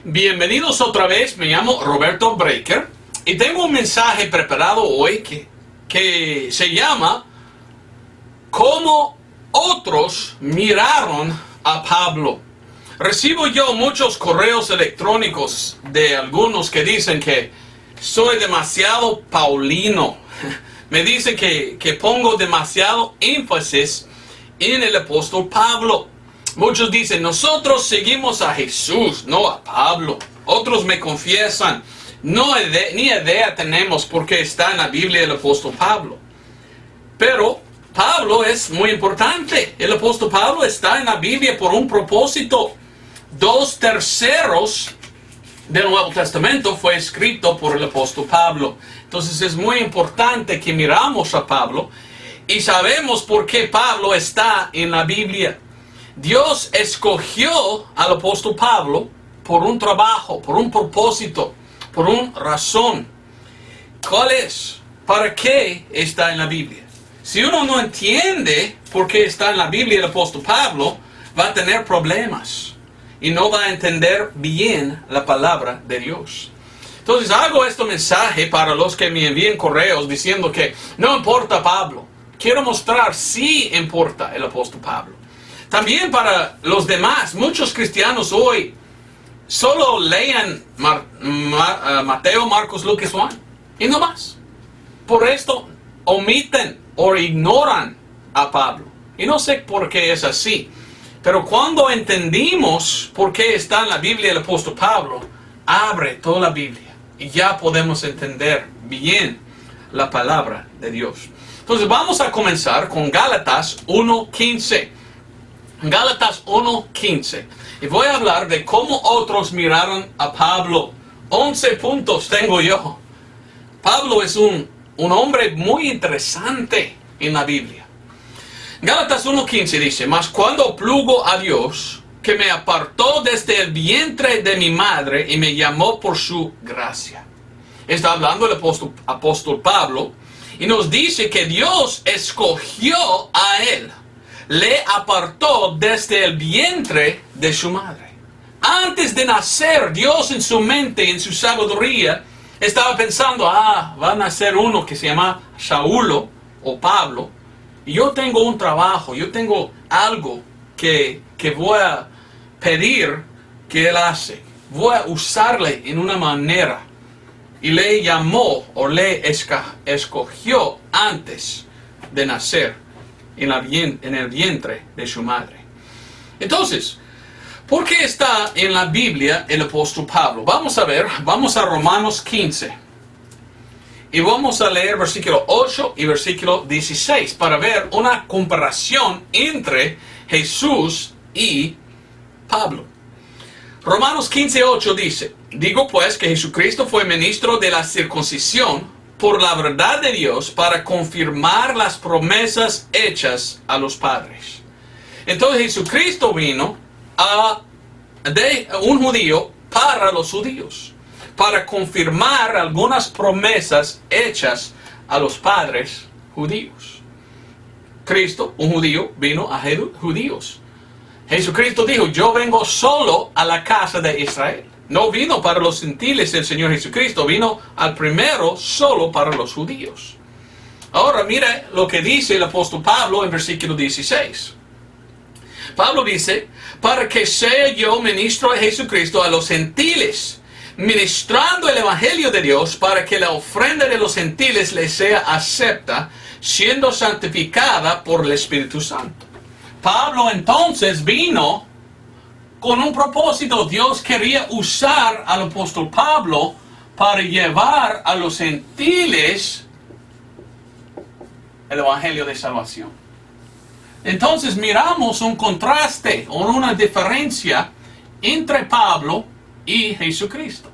Bienvenidos otra vez, me llamo Roberto Breaker y tengo un mensaje preparado hoy que se llama ¿Cómo otros miraron a Pablo? Recibo yo muchos correos electrónicos de algunos que dicen que soy demasiado paulino. Me dicen que pongo demasiado énfasis en el apóstol Pablo. Muchos dicen, nosotros seguimos a Jesús, no a Pablo. Otros me confiesan, ni idea tenemos por qué está en la Biblia el apóstol Pablo. Pero Pablo es muy importante. El apóstol Pablo está en la Biblia por un propósito. 2/3 del Nuevo Testamento fue escrito por el apóstol Pablo. Entonces es muy importante que miramos a Pablo y sabemos por qué Pablo está en la Biblia. Dios escogió al apóstol Pablo por un trabajo, por un propósito, por una razón. ¿Cuál es? ¿Para qué está en la Biblia? Si uno no entiende por qué está en la Biblia el apóstol Pablo, va a tener problemas y no va a entender bien la palabra de Dios. Entonces hago este mensaje para los que me envíen correos diciendo que no importa Pablo. Quiero mostrar si importa el apóstol Pablo. También para los demás, muchos cristianos hoy solo leen Mateo, Marcos, Lucas, Juan y no más. Por esto omiten o ignoran a Pablo. Y no sé por qué es así. Pero cuando entendimos por qué está en la Biblia el apóstol Pablo, abre toda la Biblia y ya podemos entender bien la palabra de Dios. Entonces vamos a comenzar con Gálatas 1:15. Gálatas 1:15. Y voy a hablar de cómo otros miraron a Pablo. 11 puntos tengo yo. Pablo es un hombre muy interesante en la Biblia. Gálatas 1:15 dice, mas cuando plugo a Dios, que me apartó desde el vientre de mi madre y me llamó por su gracia. Está hablando el apóstol Pablo y nos dice que Dios escogió a él. Le apartó desde el vientre de su madre. Antes de nacer, Dios en su mente, en su sabiduría, estaba pensando, va a nacer uno que se llama Saulo o Pablo, y yo tengo un trabajo, yo tengo algo que voy a pedir que él hace. Voy a usarle en una manera. Y le llamó o le escogió antes de nacer en el vientre de su madre. Entonces, ¿por qué está en la Biblia el apóstol Pablo? Vamos a ver, vamos a Romanos 15. Y vamos a leer versículo 8 y versículo 16 para ver una comparación entre Jesús y Pablo. Romanos 15:8 dice, digo pues que Jesucristo fue ministro de la circuncisión por la verdad de Dios para confirmar las promesas hechas a los padres. Entonces Jesucristo vino de un judío para los judíos, para confirmar algunas promesas hechas a los padres judíos. Cristo, un judío, vino a judíos. Jesucristo dijo, yo vengo solo a la casa de Israel. No vino para los gentiles el Señor Jesucristo, vino al primero solo para los judíos. Ahora mira lo que dice el apóstol Pablo en versículo 16. Pablo dice, para que sea yo ministro de Jesucristo a los gentiles, ministrando el evangelio de Dios, para que la ofrenda de los gentiles les sea acepta, siendo santificada por el Espíritu Santo. Pablo entonces vino con un propósito. Dios quería usar al apóstol Pablo para llevar a los gentiles el evangelio de salvación. Entonces miramos un contraste o una diferencia entre Pablo y Jesucristo.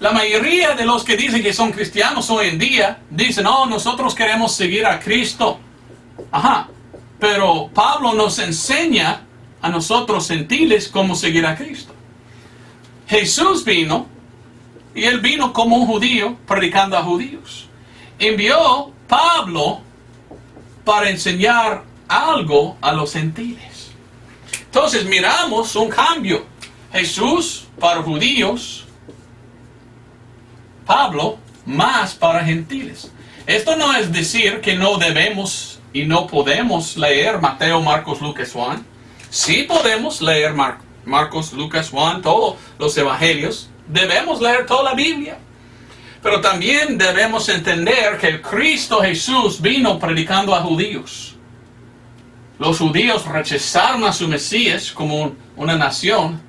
La mayoría de los que dicen que son cristianos hoy en día dicen, no, nosotros queremos seguir a Cristo. Pero Pablo nos enseña a nosotros gentiles cómo seguir a Cristo. Jesús vino, y él vino como un judío, predicando a judíos. Envió Pablo para enseñar algo a los gentiles. Entonces miramos un cambio. Jesús para judíos, Pablo más para gentiles. Esto no es decir que no debemos y no podemos leer Mateo, Marcos, Lucas, Juan. Sí podemos leer Marcos, Lucas, Juan, todos los evangelios. Debemos leer toda la Biblia. Pero también debemos entender que Cristo Jesús vino predicando a judíos. Los judíos rechazaron a su Mesías como una nación.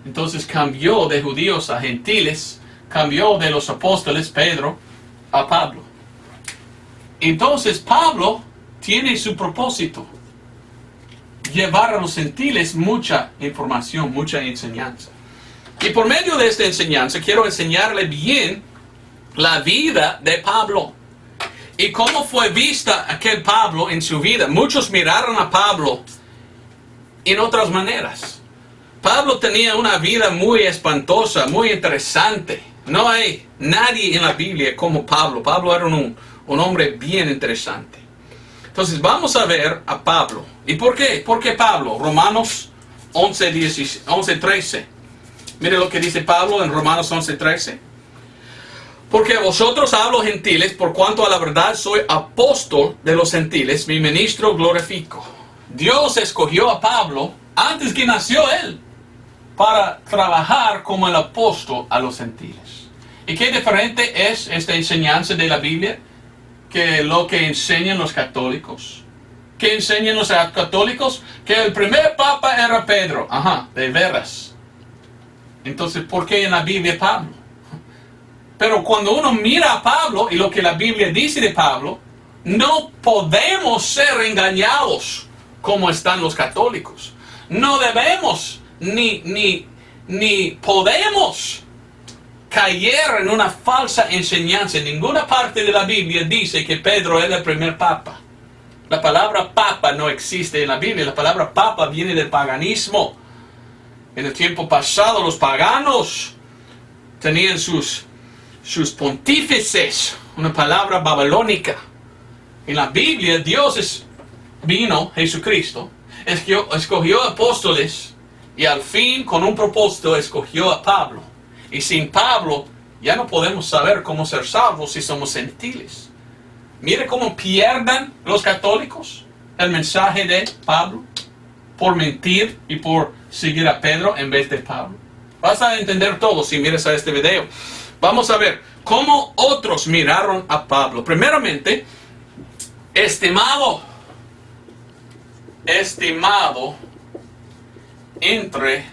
Entonces cambió de judíos a gentiles. Cambió de los apóstoles Pedro a Pablo. Entonces Pablo tiene su propósito. Llevar a los gentiles mucha información, mucha enseñanza. Y por medio de esta enseñanza quiero enseñarle bien la vida de Pablo. Y cómo fue vista aquel Pablo en su vida. Muchos miraron a Pablo en otras maneras. Pablo tenía una vida muy espantosa, muy interesante. No hay nadie en la Biblia como Pablo. Pablo era un hombre bien interesante. Entonces vamos a ver a Pablo. ¿Y por qué? ¿Por qué Pablo? Romanos 11:13. Mire lo que dice Pablo en Romanos 11:13. Porque a vosotros hablo gentiles, por cuanto a la verdad soy apóstol de los gentiles, mi ministro glorifico. Dios escogió a Pablo antes que nació él para trabajar como el apóstol a los gentiles. ¿Y qué diferente es esta enseñanza de la Biblia que lo que enseñan los católicos? ¿Qué enseñan los católicos? Que el primer papa era Pedro. Ajá, de veras. Entonces, ¿por qué en la Biblia Pablo? Pero cuando uno mira a Pablo y lo que la Biblia dice de Pablo, no podemos ser engañados como están los católicos. No debemos ni podemos caer en una falsa enseñanza. En ninguna parte de la Biblia dice que Pedro era el primer papa. La palabra papa no existe en la Biblia. La palabra papa viene del paganismo. En el tiempo pasado los paganos tenían sus pontífices, una palabra babilónica. En la Biblia Dios vino, Jesucristo, escogió apóstoles y al fin con un propósito escogió a Pablo. Y sin Pablo ya no podemos saber cómo ser salvos si somos gentiles. Mire cómo pierden los católicos el mensaje de Pablo por mentir y por seguir a Pedro en vez de Pablo. Vas a entender todo si miras a este video. Vamos a ver cómo otros miraron a Pablo. Primeramente, estimado entre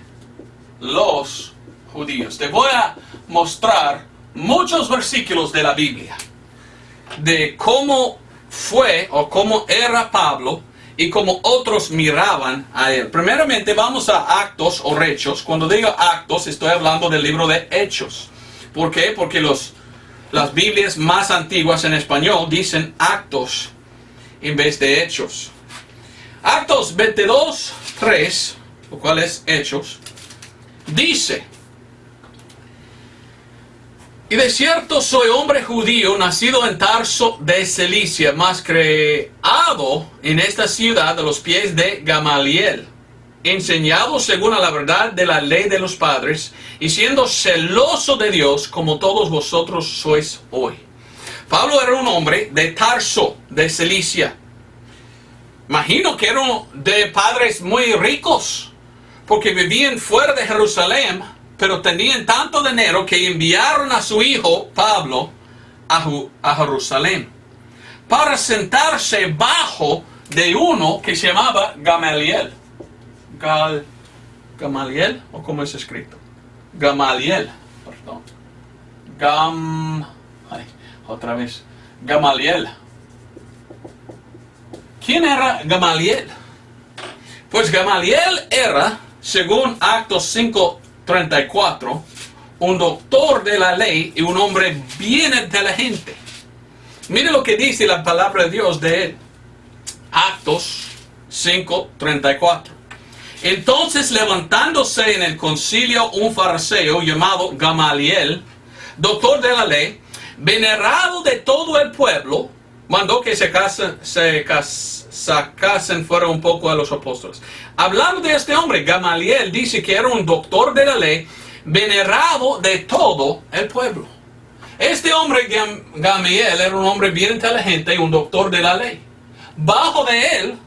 los judíos. Te voy a mostrar muchos versículos de la Biblia de cómo fue o cómo era Pablo y cómo otros miraban a él. Primeramente vamos a Actos o Hechos. Cuando digo Actos estoy hablando del libro de Hechos. ¿Por qué? Porque las Biblias más antiguas en español dicen Actos en vez de Hechos. Actos 22:3, lo cual es Hechos, dice: y de cierto soy hombre judío, nacido en Tarso de Cilicia, mas creado en esta ciudad a los pies de Gamaliel, enseñado según a la verdad de la ley de los padres, y siendo celoso de Dios, como todos vosotros sois hoy. Pablo era un hombre de Tarso de Cilicia. Imagino que eran de padres muy ricos, porque vivían fuera de Jerusalén, pero tenían tanto dinero que enviaron a su hijo Pablo a Jerusalén para sentarse bajo de uno que se llamaba Gamaliel. Gamaliel, o cómo es escrito, Gamaliel, perdón, Gamaliel. ¿Quién era Gamaliel? Pues Gamaliel era, según Actos 5:34, un doctor de la ley y un hombre bien inteligente. Mire lo que dice la palabra de Dios de él. Actos 5:34. Entonces, levantándose en el concilio un fariseo llamado Gamaliel, doctor de la ley, venerado de todo el pueblo, mandó que sacasen fuera un poco a los apóstoles. Hablando de este hombre, Gamaliel dice que era un doctor de la ley, venerado de todo el pueblo. Este hombre, Gamaliel, era un hombre bien inteligente y un doctor de la ley. Bajo de él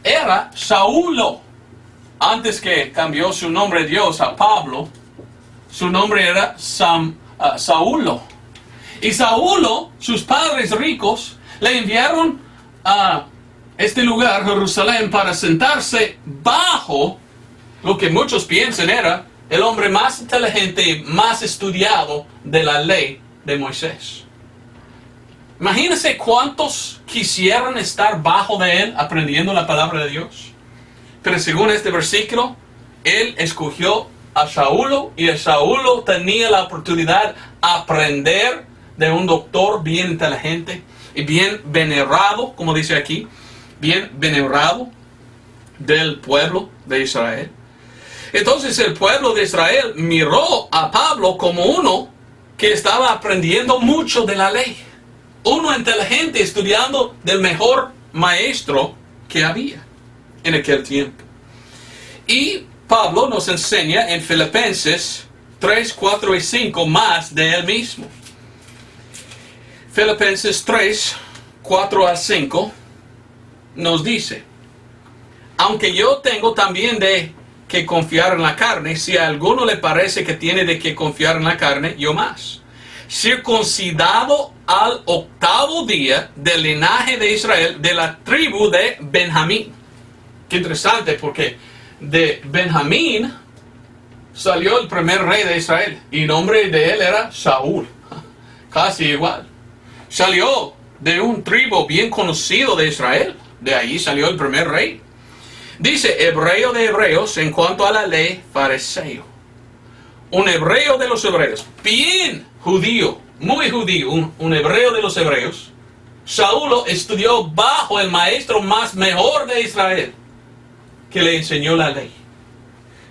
era Saulo. Antes que cambió su nombre Dios a Pablo, su nombre era Saulo. Y Saulo, sus padres ricos, le enviaron a este lugar, Jerusalén, para sentarse bajo lo que muchos piensan era el hombre más inteligente y más estudiado de la ley de Moisés. Imagínense cuántos quisieran estar bajo de él aprendiendo la palabra de Dios. Pero según este versículo, él escogió a Saulo y Saulo tenía la oportunidad de aprender de un doctor bien inteligente y bien venerado, como dice aquí, bien venerado del pueblo de Israel. Entonces el pueblo de Israel miró a Pablo como uno que estaba aprendiendo mucho de la ley. Uno inteligente estudiando del mejor maestro que había en aquel tiempo. Y Pablo nos enseña en Filipenses 3, 4 y 5 más de él mismo. Filipenses 3, 4 a 5 nos dice: aunque yo tengo también de que confiar en la carne, si a alguno le parece que tiene de que confiar en la carne, yo más. Circuncidado al 8º día del linaje de Israel, de la tribu de Benjamín. Qué interesante, porque de Benjamín salió el primer rey de Israel, y el nombre de él era Saúl. Casi igual. Salió de un tribu bien conocido de Israel. De ahí salió el primer rey. Dice, hebreo de hebreos, en cuanto a la ley, fariseo. Un hebreo de los hebreos, bien judío, muy judío, un hebreo de los hebreos. Saulo estudió bajo el maestro más mejor de Israel, que le enseñó la ley.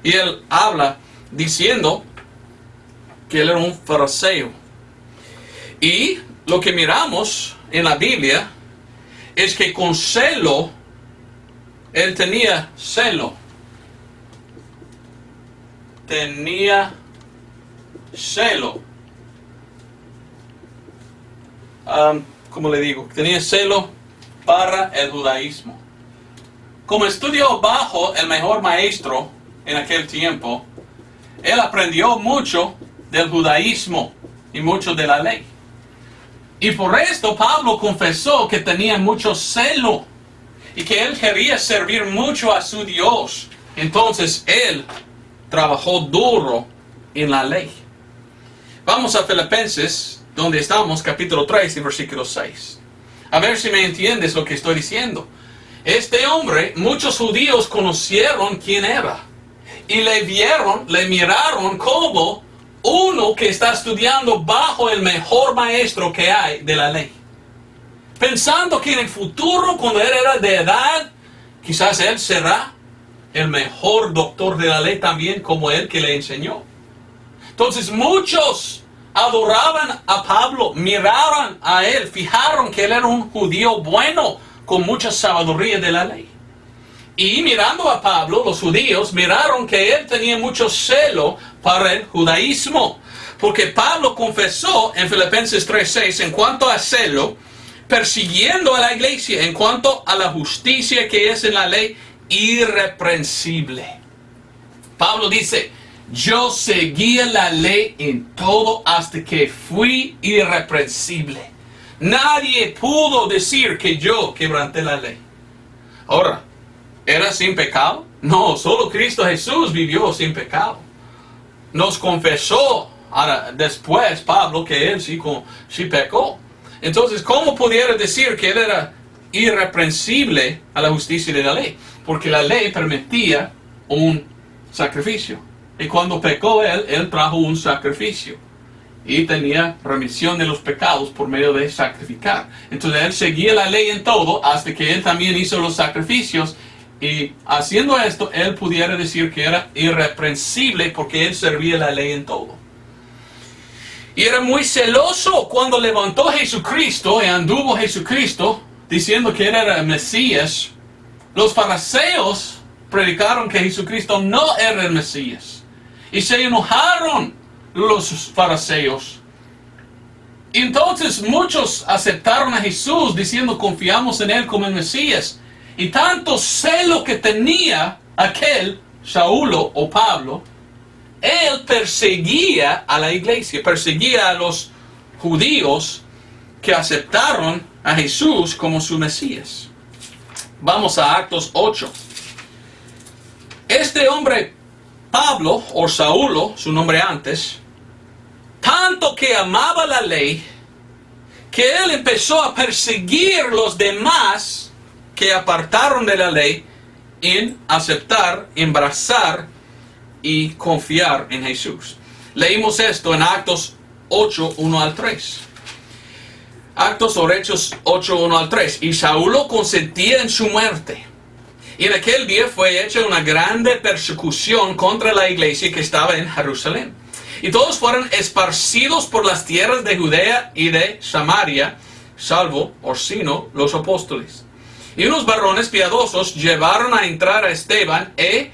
Y él habla diciendo que él era un fariseo. Y lo que miramos en la Biblia es que con celo, él tenía celo. Tenía celo. ¿Cómo le digo? Tenía celo para el judaísmo. Como estudió bajo el mejor maestro en aquel tiempo, él aprendió mucho del judaísmo y mucho de la ley. Y por esto Pablo confesó que tenía mucho celo y que él quería servir mucho a su Dios. Entonces él trabajó duro en la ley. Vamos a Filipenses, donde estamos, capítulo 3 y versículo 6. A ver si me entiendes lo que estoy diciendo. Este hombre, muchos judíos conocieron quién era. Y le vieron, le miraron como uno que está estudiando bajo el mejor maestro que hay de la ley. Pensando que en el futuro, cuando él era de edad, quizás él será el mejor doctor de la ley también, como él que le enseñó. Entonces muchos adoraban a Pablo, miraban a él, fijaron que él era un judío bueno, con mucha sabiduría de la ley. Y mirando a Pablo, los judíos miraron que él tenía mucho celo para el judaísmo. Porque Pablo confesó en Filipenses 3:6, en cuanto a celo, persiguiendo a la iglesia, en cuanto a la justicia que es en la ley, irreprensible. Pablo dice, yo seguía la ley en todo hasta que fui irreprensible. Nadie pudo decir que yo quebranté la ley. Ahora, ¿era sin pecado? No, solo Cristo Jesús vivió sin pecado. Nos confesó ahora, después Pablo que él sí pecó. Entonces, ¿cómo pudiera decir que él era irreprensible a la justicia de la ley? Porque la ley permitía un sacrificio. Y cuando pecó él trajo un sacrificio. Y tenía remisión de los pecados por medio de sacrificar. Entonces él seguía la ley en todo hasta que él también hizo los sacrificios. Y haciendo esto, él pudiera decir que era irreprensible porque él servía la ley en todo. Y era muy celoso cuando levantó Jesucristo y anduvo Jesucristo diciendo que era el Mesías. Los fariseos predicaron que Jesucristo no era el Mesías. Y se enojaron los fariseos. Y entonces muchos aceptaron a Jesús diciendo confiamos en Él como el Mesías. Y tanto celo que tenía aquel Saulo o Pablo, él perseguía a la iglesia, perseguía a los judíos que aceptaron a Jesús como su Mesías. Vamos a Actos 8. Este hombre, Pablo, o Saulo, su nombre antes, tanto que amaba la ley, que él empezó a perseguir los demás que apartaron de la ley en aceptar, embrazar y confiar en Jesús. Leímos esto en Actos 8, 1 al 3. Actos o Hechos 8, 1 al 3. Y Saulo consentía en su muerte. Y en aquel día fue hecha una grande persecución contra la iglesia que estaba en Jerusalén. Y todos fueron esparcidos por las tierras de Judea y de Samaria, salvo Orsino, los apóstoles. Y unos varones piadosos llevaron a entrar a Esteban e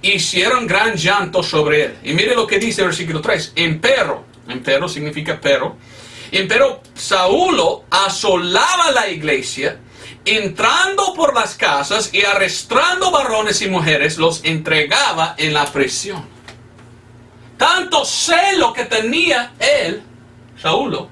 hicieron gran llanto sobre él. Y mire lo que dice el versículo 3. Empero significa pero. Empero Saulo asolaba la iglesia, entrando por las casas y arrestando varones y mujeres, los entregaba en la prisión. Tanto celo que tenía él, Saulo,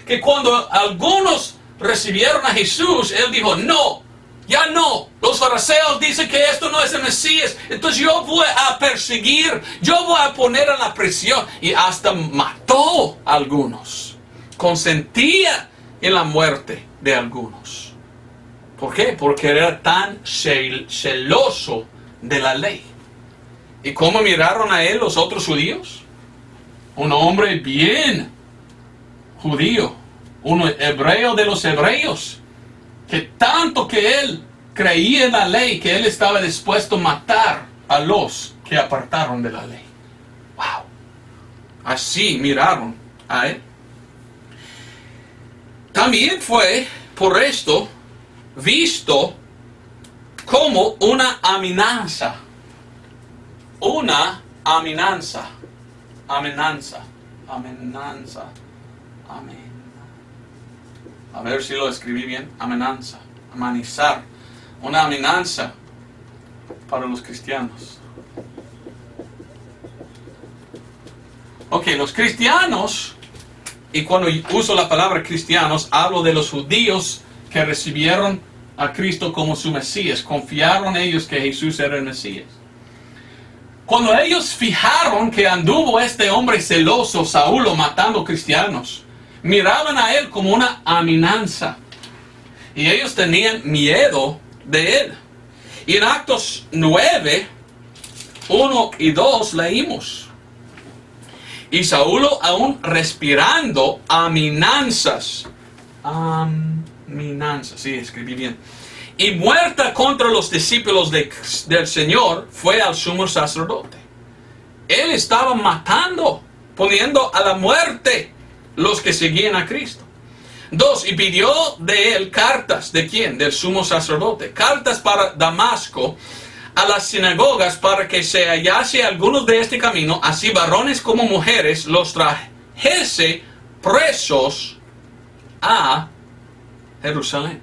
que cuando algunos recibieron a Jesús, él dijo, no, ya no, los fariseos dicen que esto no es el Mesías, entonces yo voy a perseguir, yo voy a poner en la prisión. Y hasta mató a algunos, consentía en la muerte de algunos. ¿Por qué? Porque era tan celoso de la ley. ¿Y cómo miraron a él los otros judíos? Un hombre bien judío, un hebreo de los hebreos, que tanto que él creía en la ley, que él estaba dispuesto a matar a los que apartaron de la ley. ¡Wow! Así miraron a él. También fue, por esto, visto como una amenaza. Una amenaza. Amenaza. Amenaza. Amén. A ver si lo escribí bien. Amenaza. Amenizar. Una amenaza para los cristianos. Ok, los cristianos, y cuando uso la palabra cristianos, hablo de los judíos que recibieron a Cristo como su Mesías. Confiaron ellos que Jesús era el Mesías. Cuando ellos fijaron que anduvo este hombre celoso, Saulo, matando cristianos, miraban a él como una amenaza. Y ellos tenían miedo de él. Y en Actos 9, 1 y 2 leímos. Y Saulo aún respirando amenazas. Amenazas, sí, escribí bien. Y muerta contra los discípulos del Señor, fue al sumo sacerdote. Él estaba matando, poniendo a la muerte los que seguían a Cristo. 2, y pidió de él cartas. ¿De quién? Del sumo sacerdote. Cartas para Damasco, a las sinagogas, para que se hallase algunos de este camino, así varones como mujeres, los trajese presos a Jerusalén.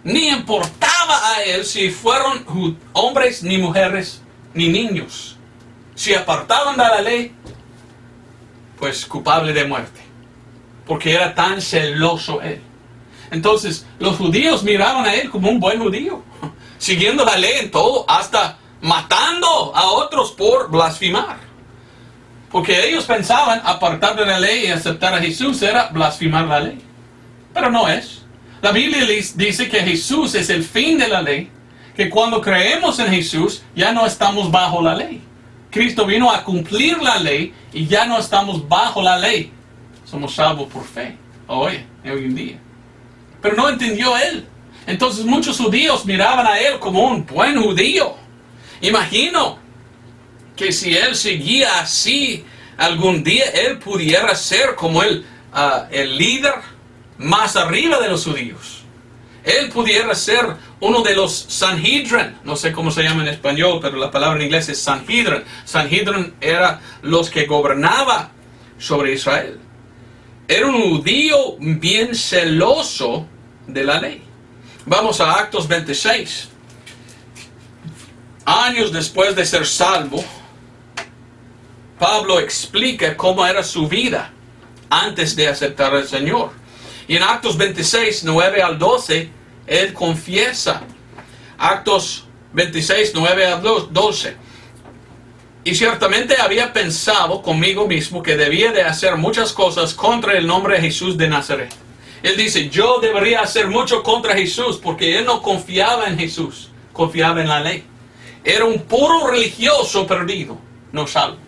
Ni importaba a él si fueron hombres, ni mujeres, ni niños. Si apartaban de la ley, pues culpable de muerte. Porque era tan celoso él. Entonces, los judíos miraban a él como un buen judío, siguiendo la ley en todo, hasta matando a otros por blasfemar. Porque ellos pensaban apartar de la ley y aceptar a Jesús era blasfemar la ley. Pero no es. La Biblia dice que Jesús es el fin de la ley, que cuando creemos en Jesús ya no estamos bajo la ley. Cristo vino a cumplir la ley y ya no estamos bajo la ley. Somos salvos por fe, hoy en día. Pero no entendió él. Entonces muchos judíos miraban a él como un buen judío. Imagino que si él seguía así algún día él pudiera ser como el líder más arriba de los judíos. Él pudiera ser uno de los Sanhedrin, no sé cómo se llama en español, pero la palabra en inglés es Sanhedrin. Sanhedrin era los que gobernaban sobre Israel. Era un judío bien celoso de la ley. Vamos a Actos 26. Años después de ser salvo, Pablo explica cómo era su vida antes de aceptar al Señor. Y en Actos 26, 9 al 12, él confiesa. Actos 26, 9 al 12. Y ciertamente había pensado conmigo mismo que debía de hacer muchas cosas contra el nombre de Jesús de Nazaret. Él dice, yo debería hacer mucho contra Jesús porque él no confiaba en Jesús, confiaba en la ley. Era un puro religioso perdido, no salvo.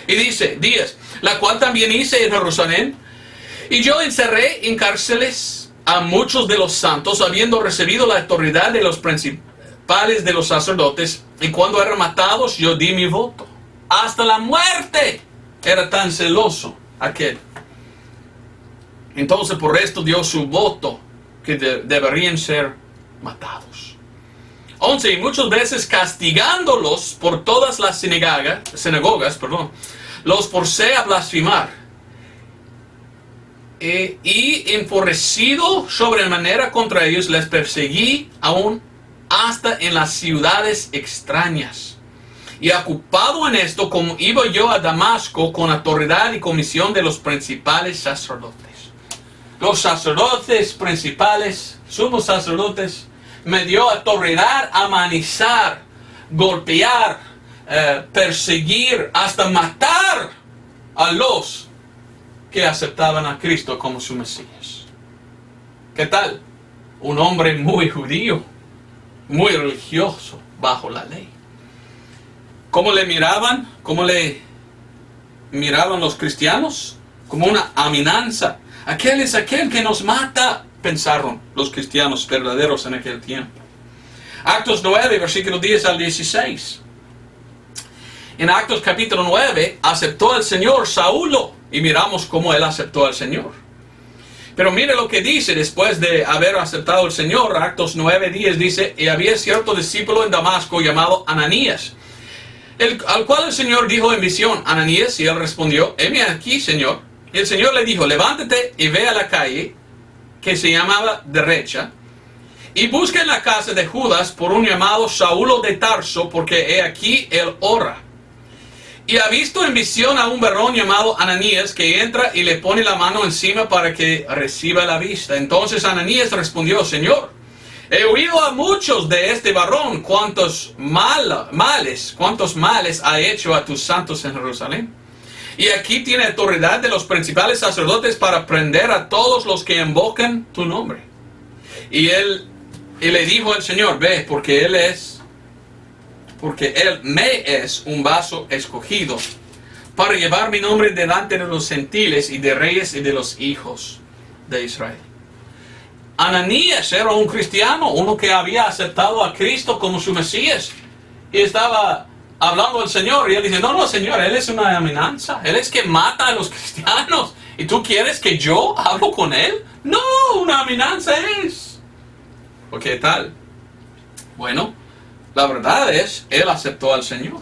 Y dice, 10, la cual también hice en Jerusalén, y yo encerré en cárceles a muchos de los santos, habiendo recibido la autoridad de los principales de los sacerdotes, y cuando eran matados yo di mi voto. Hasta la muerte era tan celoso aquel. Entonces por esto dio su voto que deberían ser matados. 11. Y muchas veces castigándolos por todas las sinagogas, los forcé a blasfemar. Y enfurecido sobremanera contra ellos, les perseguí aún hasta en las ciudades extrañas. Y ocupado en esto, como iba yo a Damasco con autoridad y comisión de los principales sacerdotes. Los sacerdotes principales, sumos sacerdotes, me dio autoridad a manizar, golpear, perseguir, hasta matar a los que aceptaban a Cristo como su Mesías. ¿Qué tal? Un hombre muy judío, muy religioso, bajo la ley. ¿Cómo le miraban? ¿Cómo le miraban los cristianos? Como una amenaza. Aquel es aquel que nos mata, pensaron los cristianos verdaderos en aquel tiempo. Actos 9, versículo 10 al 16. En Actos capítulo 9, aceptó al Señor Saulo, y miramos cómo él aceptó al Señor. Pero mire lo que dice después de haber aceptado al Señor. Actos 9, 10 dice, y había cierto discípulo en Damasco llamado Ananías, al cual el Señor dijo en visión, Ananías, y él respondió, heme aquí, Señor. Y el Señor le dijo, levántate y ve a la calle, que se llamaba Derecha, y busca en la casa de Judas por un llamado Saulo de Tarso, porque he aquí él ora. Y ha visto en visión a un varón llamado Ananías, que entra y le pone la mano encima para que reciba la vista. Entonces Ananías respondió, Señor, he oído a muchos de este varón cuántos males ha hecho a tus santos en Jerusalén. Y aquí tiene autoridad de los principales sacerdotes para prender a todos los que invocan tu nombre. Y le dijo al Señor, ve, porque él me es un vaso escogido para llevar mi nombre delante de los gentiles y de reyes y de los hijos de Israel. Ananías era un cristiano, uno que había aceptado a Cristo como su Mesías, y estaba hablando al Señor, y él dice, no, Señor, él es una amenaza, él es que mata a los cristianos, y tú quieres que yo hablo con él. No, una amenaza es. ¿O qué tal? Bueno, la verdad es, él aceptó al Señor.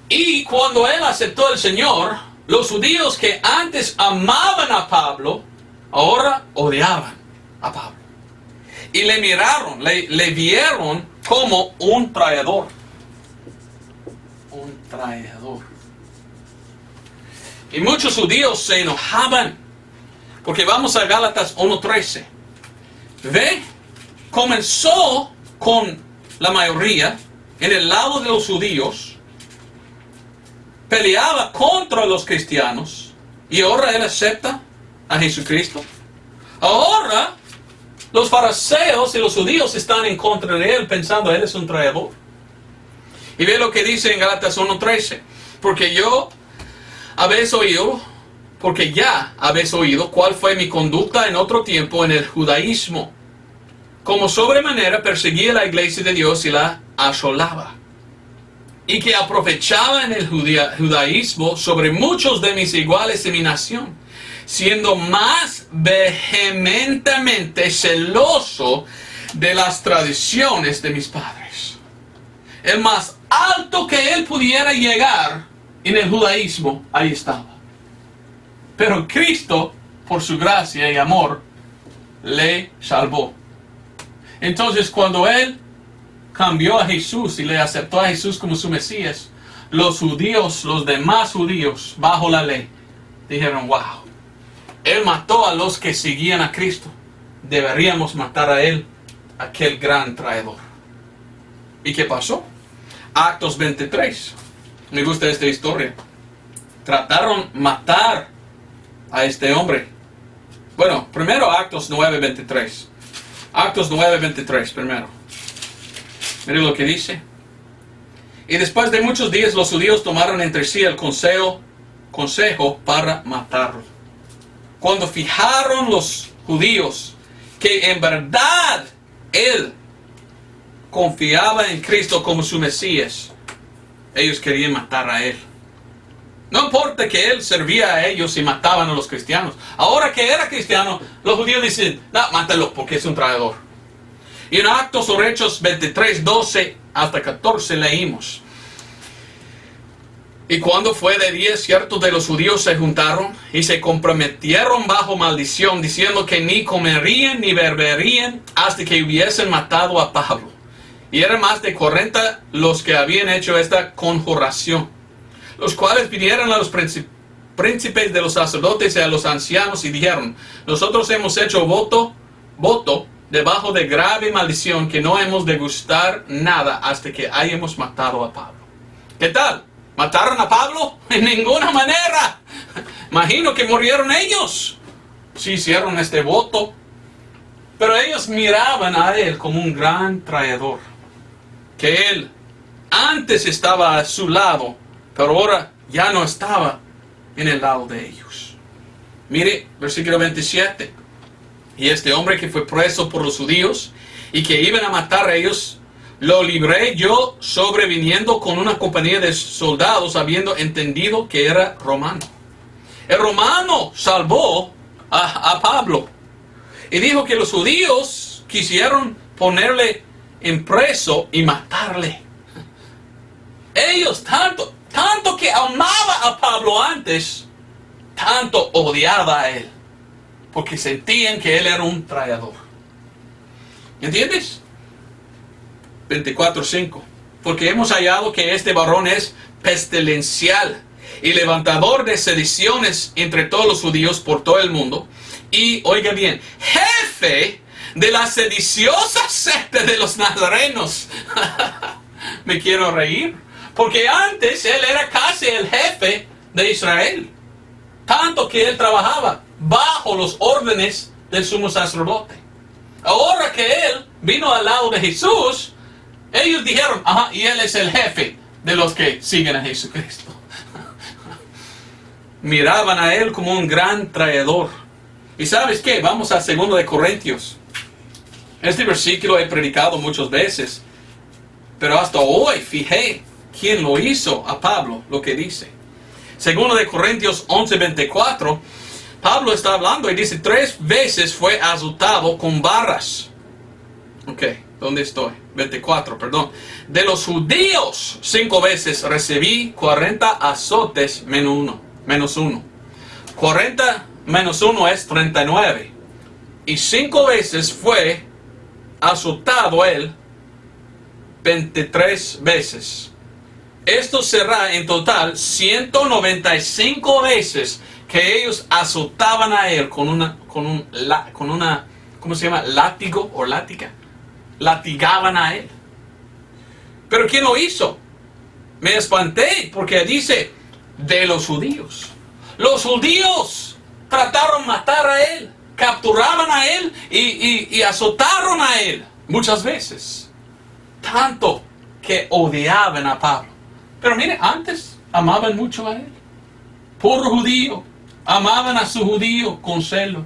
Y cuando él aceptó al Señor, los judíos que antes amaban a Pablo, ahora odiaban a Pablo. Y le miraron, le vieron como un traidor. Un traidor. Y muchos judíos se enojaban. Porque vamos a Gálatas 1:13. Ve, comenzó con la mayoría en el lado de los judíos, peleaba contra los cristianos, y ahora él acepta a Jesucristo. Ahora los fariseos y los judíos están en contra de él, pensando él es un traidor. Y ve lo que dice en Gálatas 1:13. Porque ya habéis oído cuál fue mi conducta en otro tiempo en el judaísmo, como sobremanera perseguía la iglesia de Dios y la asolaba. y que aprovechaba en el judaísmo sobre muchos de mis iguales en mi nación, siendo más vehementemente celoso de las tradiciones de mis padres. El más alto que él pudiera llegar en el judaísmo, ahí estaba. Pero Cristo, por su gracia y amor, le salvó. Entonces, cuando él cambió a Jesús y le aceptó a Jesús como su Mesías, los judíos, los demás judíos, bajo la ley, dijeron, wow, él mató a los que seguían a Cristo. Deberíamos matar a él, aquel gran traidor. ¿Y qué pasó? Actos 23. Me gusta esta historia. Trataron matar a este hombre. Bueno, primero Actos 9:23. Actos 9:23 primero. Miren lo que dice. Y después de muchos días los judíos tomaron entre sí el consejo para matarlo. Cuando fijaron los judíos que en verdad él confiaba en Cristo como su Mesías, ellos querían matar a él. No importa que él servía a ellos y mataban a los cristianos. Ahora que era cristiano, los judíos dicen, no, mátalo porque es un traidor. Y en Actos o Hechos 23, 12 hasta 14 leímos. Y cuando fue de día, ciertos de los judíos se juntaron y se comprometieron bajo maldición, diciendo que ni comerían ni beberían hasta que hubiesen matado a Pablo. Y eran más de 40 los que habían hecho esta conjuración, los cuales pidieron a los príncipes de los sacerdotes y a los ancianos y dijeron, nosotros hemos hecho voto debajo de grave maldición que no hemos de gustar nada hasta que hayamos matado a Pablo. ¿Qué tal? ¿Mataron a Pablo? En ninguna manera. Imagino que murieron ellos. Sí hicieron este voto. Pero ellos miraban a él como un gran traidor. Que él antes estaba a su lado, pero ahora ya no estaba en el lado de ellos. Mire, versículo 27. Y este hombre que fue preso por los judíos y que iban a matar a ellos, lo libré yo sobreviniendo con una compañía de soldados, habiendo entendido que era romano. El romano salvó a Pablo y dijo que los judíos quisieron ponerle en preso y matarle. Ellos tanto que amaba a Pablo antes, tanto odiaba a él, porque sentían que él era un traidor. ¿Entiendes? 24:5. Porque hemos hallado que este varón es pestilencial y levantador de sediciones entre todos los judíos por todo el mundo. Y, oiga bien, jefe de la sediciosa secta de los nazarenos. Me quiero reír. Porque antes él era casi el jefe de Israel. Tanto que él trabajaba bajo los órdenes del sumo sacerdote. Ahora que él vino al lado de Jesús, ellos dijeron, ajá, y él es el jefe de los que siguen a Jesucristo. Miraban a él como un gran traidor. ¿Y sabes qué? Vamos a 2 de Corintios. Este versículo he predicado muchas veces, pero hasta hoy fijé quién lo hizo a Pablo, lo que dice. 2 de Corintios 11:24, Pablo está hablando y dice, 3 veces fue azotado con barras. Ok, ¿dónde estoy? 24, perdón. De los judíos, 5 veces recibí 40 azotes menos uno. 40 menos 1 es 39. Y 5 veces fue azotado él 23 veces. Esto será en total 195 veces que ellos azotaban a él con una, ¿cómo se llama? Látigo o lática. Latigaban a él. ¿Pero quién lo hizo? Me espanté porque dice de los judíos. Los judíos trataron de matar a él, capturaban a él y azotaron a él muchas veces. Tanto que odiaban a Pablo. Pero mire, antes amaban mucho a él. Puro judío. Amaban a su judío con celo.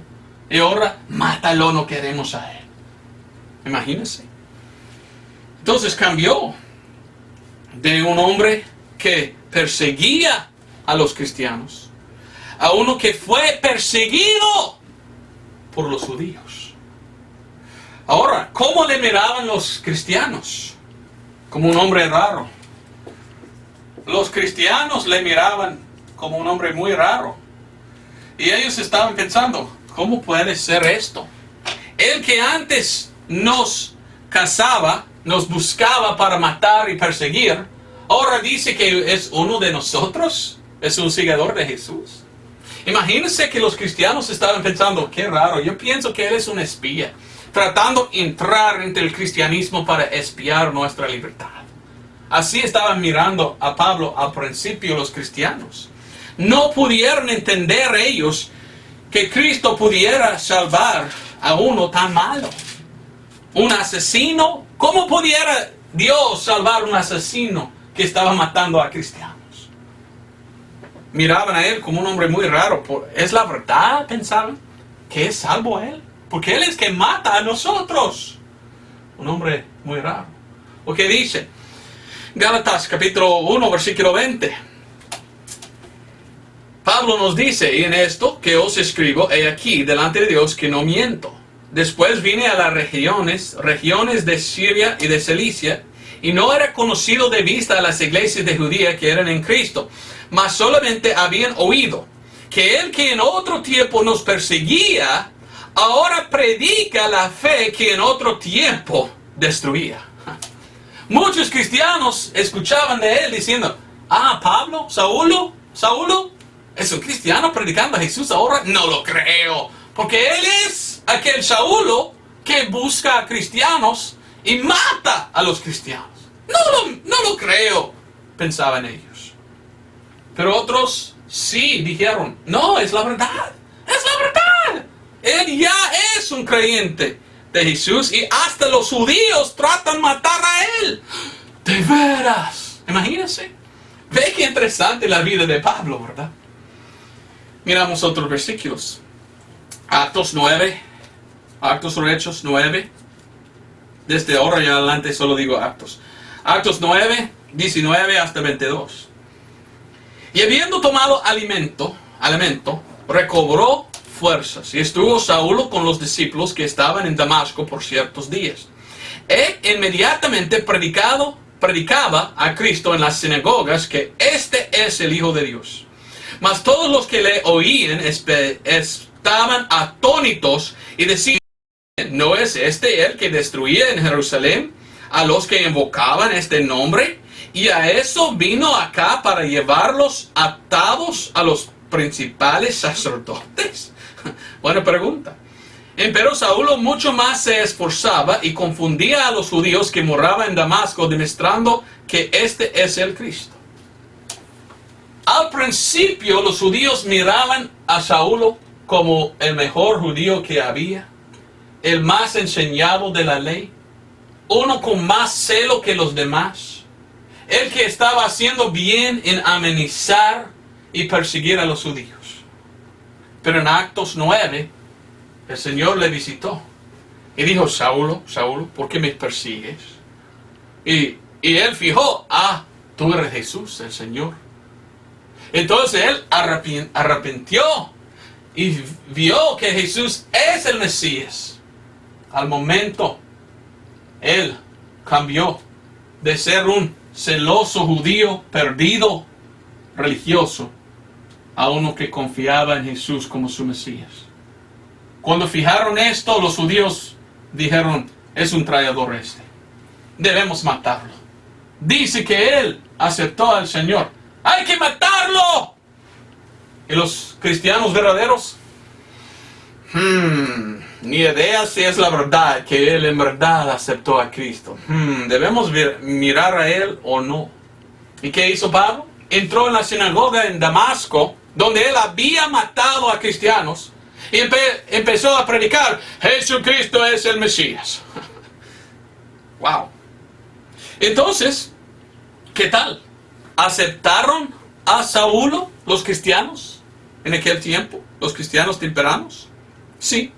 Y ahora, mátalo, no queremos a él. Imagínense. Entonces cambió. de un hombre que perseguía a los cristianos a uno que fue perseguido por los judíos. Ahora, ¿cómo le miraban los cristianos? Como un hombre raro. Los cristianos le miraban como un hombre muy raro. Y ellos estaban pensando, ¿cómo puede ser esto? El que antes nos cazaba, nos buscaba para matar y perseguir, ahora dice que es uno de nosotros, es un seguidor de Jesús. Imagínense que los cristianos estaban pensando, qué raro, yo pienso que él es un espía, tratando de entrar entre el cristianismo para espiar nuestra libertad. Así estaban mirando a Pablo al principio los cristianos. No pudieron entender ellos que Cristo pudiera salvar a uno tan malo. Un asesino, ¿cómo pudiera Dios salvar a un asesino que estaba matando a cristianos? Miraban a él como un hombre muy raro. ¿Es la verdad? Pensaban que es salvo a él, porque él es que mata a nosotros. Un hombre muy raro. ¿O qué dice? Gálatas capítulo 1 versículo 20. Pablo nos dice, y en esto que os escribo, he aquí delante de Dios que no miento. Después vine a las regiones de Siria y de Cilicia, y no era conocido de vista a las iglesias de Judía que eran en Cristo, mas solamente habían oído que el que en otro tiempo nos perseguía, ahora predica la fe que en otro tiempo destruía. Muchos cristianos escuchaban de él diciendo, Pablo, Saulo, ¿es un cristiano predicando a Jesús ahora? No lo creo, porque él es aquel Saulo que busca a cristianos y mata a los cristianos. No lo creo, pensaban ellos. Pero otros sí dijeron, no, es la verdad, es la verdad. Él ya es un creyente de Jesús y hasta los judíos tratan de matar a él. De veras, imagínense. Ve qué interesante la vida de Pablo, ¿verdad? Miramos otros versículos. Actos 9, Actos o Hechos 9. Desde ahora y adelante solo digo Actos. Actos 9, 19 hasta 22. Y habiendo tomado alimento, recobró fuerzas, y estuvo Saulo con los discípulos que estaban en Damasco por ciertos días. E inmediatamente predicaba a Cristo en las sinagogas que este es el Hijo de Dios. Mas todos los que le oían estaban atónitos y decían, ¿no es este el que destruía en Jerusalén a los que invocaban este nombre? Y a eso vino acá para llevarlos atados a los principales sacerdotes. Buena pregunta. Empero Saulo mucho más se esforzaba y confundía a los judíos que moraban en Damasco, demostrando que este es el Cristo. Al principio los judíos miraban a Saulo como el mejor judío que había, el más enseñado de la ley, uno con más celo que los demás, el que estaba haciendo bien en amenizar y perseguir a los judíos. Pero en Actos 9, el Señor le visitó y dijo, Saulo, Saulo, ¿por qué me persigues? Y él fijó, tú eres Jesús, el Señor. Entonces él arrepintió y vio que Jesús es el Mesías. Al momento, él cambió de ser un celoso judío perdido, religioso, a uno que confiaba en Jesús como su Mesías. Cuando fijaron esto, los judíos dijeron, es un traidor este, debemos matarlo. Dice que él aceptó al Señor, ¡hay que matarlo! Y los cristianos verdaderos, ni idea si es la verdad que él en verdad aceptó a Cristo. ¿Debemos mirar a él o no? ¿Y qué hizo Pablo? Entró en la sinagoga en Damasco, donde él había matado a cristianos, y empezó a predicar, Jesucristo es el Mesías. Wow. Entonces, ¿qué tal? ¿Aceptaron a Saulo los cristianos en aquel tiempo? ¿Los cristianos temperanos? Sí.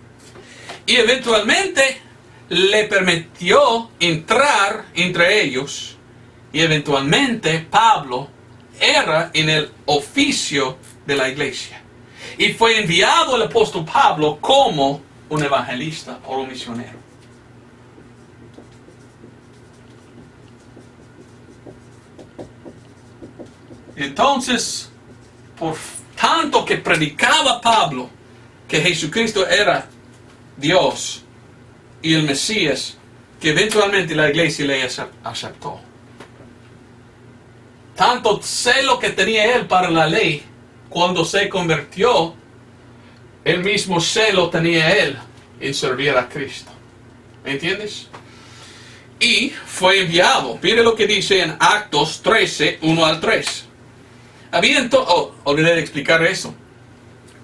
Y eventualmente le permitió entrar entre ellos y eventualmente Pablo era en el oficio de la iglesia. Y fue enviado el apóstol Pablo como un evangelista o un misionero. Entonces, por tanto que predicaba Pablo que Jesucristo era Dios y el Mesías, que eventualmente la iglesia le aceptó. Tanto celo que tenía él para la ley, cuando se convirtió, el mismo celo tenía él en servir a Cristo. ¿Me entiendes? Y fue enviado. Mire lo que dice en Actos 13, 1 al 3. Olvidé de explicar eso.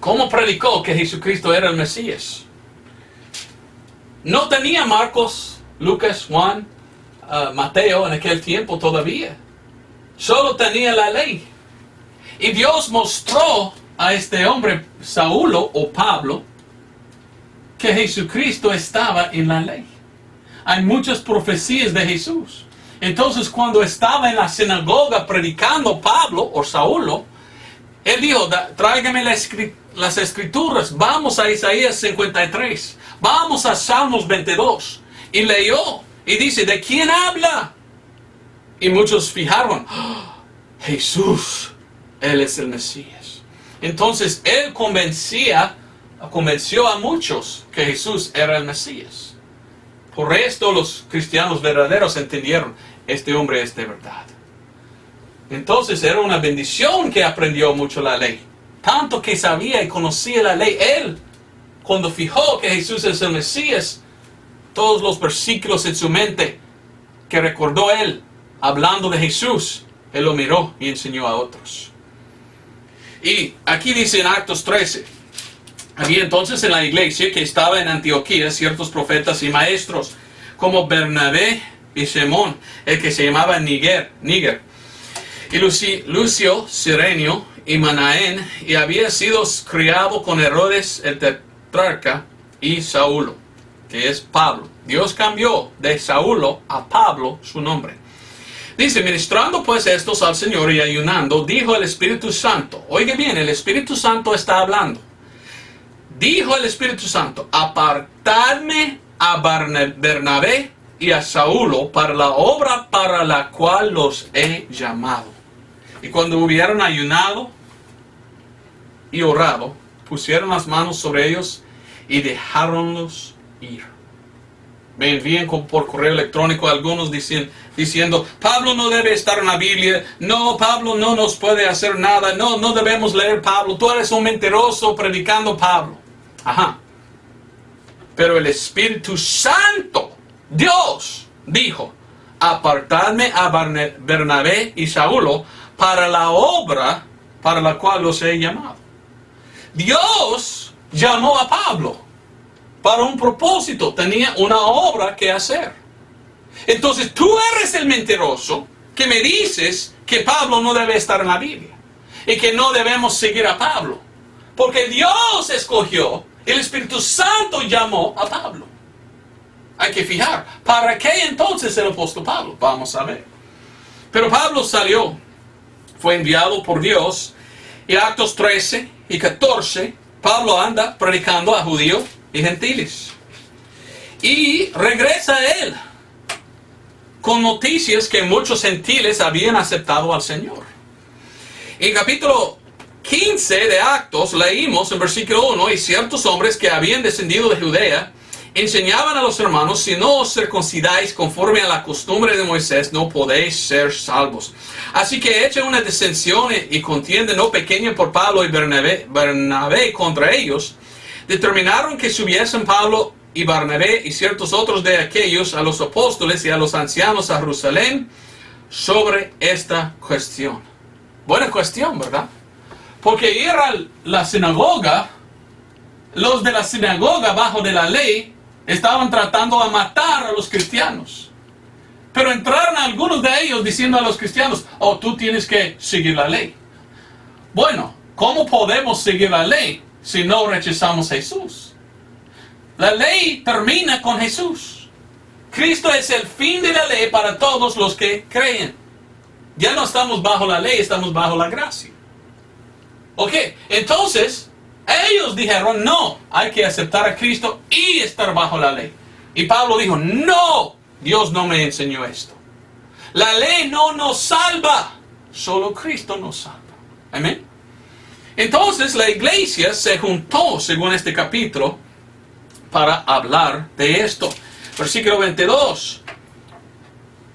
¿Cómo predicó que Jesucristo era el Mesías? No tenía Marcos, Lucas, Juan, Mateo en aquel tiempo todavía. Solo tenía la ley. Y Dios mostró a este hombre, Saulo o Pablo, que Jesucristo estaba en la ley. Hay muchas profecías de Jesús. Entonces, cuando estaba en la sinagoga predicando Pablo o Saulo, él dijo, tráigame las escrituras, vamos a Isaías 53, vamos a Salmos 22. Y leyó, y dice, ¿de quién habla? Y muchos fijaron, ¡oh, Jesús, Él es el Mesías! Entonces, él convenció a muchos que Jesús era el Mesías. Por esto los cristianos verdaderos entendieron, este hombre es de verdad. Entonces era una bendición que aprendió mucho la ley. Tanto que sabía y conocía la ley. Él, cuando fijó que Jesús es el Mesías, todos los versículos en su mente que recordó él, hablando de Jesús, él lo miró y enseñó a otros. Y aquí dice en Actos 13, había entonces en la iglesia que estaba en Antioquía ciertos profetas y maestros, como Bernabé y Simón, el que se llamaba Níger, y Lucio, Cirenio y Manaén, y había sido criado con Herodes el tetrarca, y Saulo, que es Pablo. Dios cambió de Saulo a Pablo su nombre. Dice, ministrando pues estos al Señor y ayunando, dijo el Espíritu Santo. Oiga bien, el Espíritu Santo está hablando. Dijo el Espíritu Santo, apartadme a Bernabé y a Saulo para la obra para la cual los he llamado. Y cuando hubieron ayunado y orado, pusieron las manos sobre ellos y dejáronlos ir. Me envían por correo electrónico algunos diciendo, Pablo no debe estar en la Biblia, no, Pablo no nos puede hacer nada, no debemos leer Pablo, tú eres un mentiroso predicando Pablo. Ajá. Pero el Espíritu Santo, Dios, dijo, apartadme a Bernabé y Saulo para la obra para la cual los he llamado. Dios llamó a Pablo para un propósito, tenía una obra que hacer. Entonces tú eres el mentiroso que me dices que Pablo no debe estar en la Biblia y que no debemos seguir a Pablo, porque Dios escogió, el Espíritu Santo llamó a Pablo. Hay que fijar, ¿para qué entonces el apóstol Pablo? Vamos a ver. Pero Pablo salió, fue enviado por Dios, y Actos 13 y 14, Pablo anda predicando a judíos y gentiles. Y regresa a él con noticias que muchos gentiles habían aceptado al Señor. En capítulo 15 de Actos leímos en versículo 1, y ciertos hombres que habían descendido de Judea enseñaban a los hermanos, si no os circuncidáis conforme a la costumbre de Moisés, no podéis ser salvos. Así que hecha una disensión y contienda no pequeña por Pablo y Bernabé contra ellos, determinaron que subiesen Pablo y Bernabé y ciertos otros de aquellos a los apóstoles y a los ancianos a Jerusalén sobre esta cuestión. Buena cuestión, ¿verdad? Porque ir a la sinagoga, los de la sinagoga bajo de la ley estaban tratando de matar a los cristianos. Pero entraron algunos de ellos diciendo a los cristianos, oh, tú tienes que seguir la ley. Bueno, ¿cómo podemos seguir la ley si no rechazamos a Jesús? La ley termina con Jesús. Cristo es el fin de la ley para todos los que creen. Ya no estamos bajo la ley, estamos bajo la gracia. Ok, entonces ellos dijeron, no, hay que aceptar a Cristo y estar bajo la ley. Y Pablo dijo, no, Dios no me enseñó esto. La ley no nos salva, solo Cristo nos salva. Amén. Entonces la iglesia se juntó, según este capítulo, para hablar de esto. Versículo 22.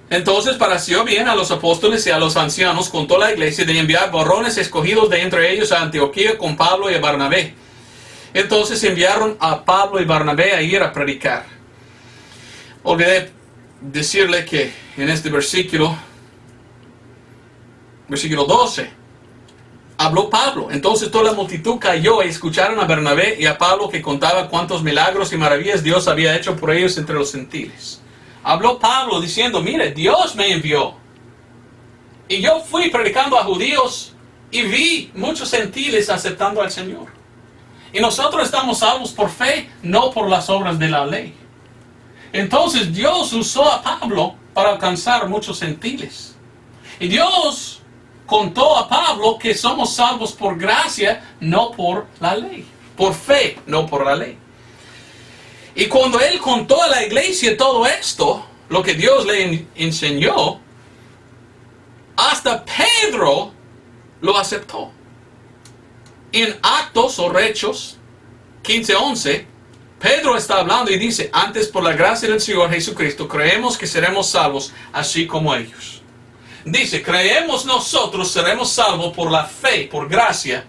Entonces pareció bien a los apóstoles y a los ancianos con toda la iglesia de enviar varones escogidos de entre ellos a Antioquía con Pablo y a Bernabé. Entonces enviaron a Pablo y Bernabé a ir a predicar. Olvidé decirle que en este versículo 12, habló Pablo. Entonces toda la multitud cayó y escucharon a Bernabé y a Pablo que contaba cuántos milagros y maravillas Dios había hecho por ellos entre los gentiles. Habló Pablo diciendo, mire, Dios me envió. Y yo fui predicando a judíos y vi muchos gentiles aceptando al Señor. Y nosotros estamos salvos por fe, no por las obras de la ley. Entonces Dios usó a Pablo para alcanzar muchos gentiles. Y Dios contó a Pablo que somos salvos por gracia, no por la ley. Por fe, no por la ley. Y cuando él contó a la iglesia todo esto, lo que Dios le enseñó, hasta Pedro lo aceptó. En Actos o Hechos 15:11, Pedro está hablando y dice, antes por la gracia del Señor Jesucristo, creemos que seremos salvos así como ellos. Dice, creemos nosotros seremos salvos por la fe, por gracia,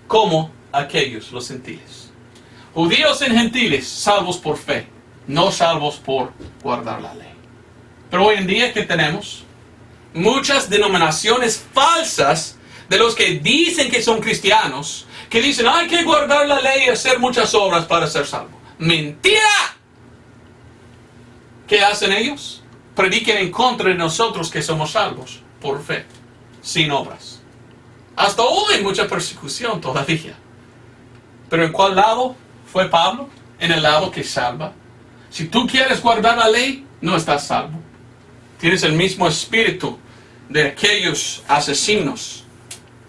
como aquellos, los gentiles. Judíos y gentiles, salvos por fe, no salvos por guardar la ley. Pero hoy en día, ¿qué tenemos? Muchas denominaciones falsas de los que dicen que son cristianos, que dicen, hay que guardar la ley y hacer muchas obras para ser salvo. ¡Mentira! ¿Qué hacen ellos? Prediquen en contra de nosotros que somos salvos por fe, sin obras. Hasta hoy hay mucha persecución todavía. ¿Pero en cuál lado fue Pablo? En el lado que salva. Si tú quieres guardar la ley, no estás salvo. Tienes el mismo espíritu de aquellos asesinos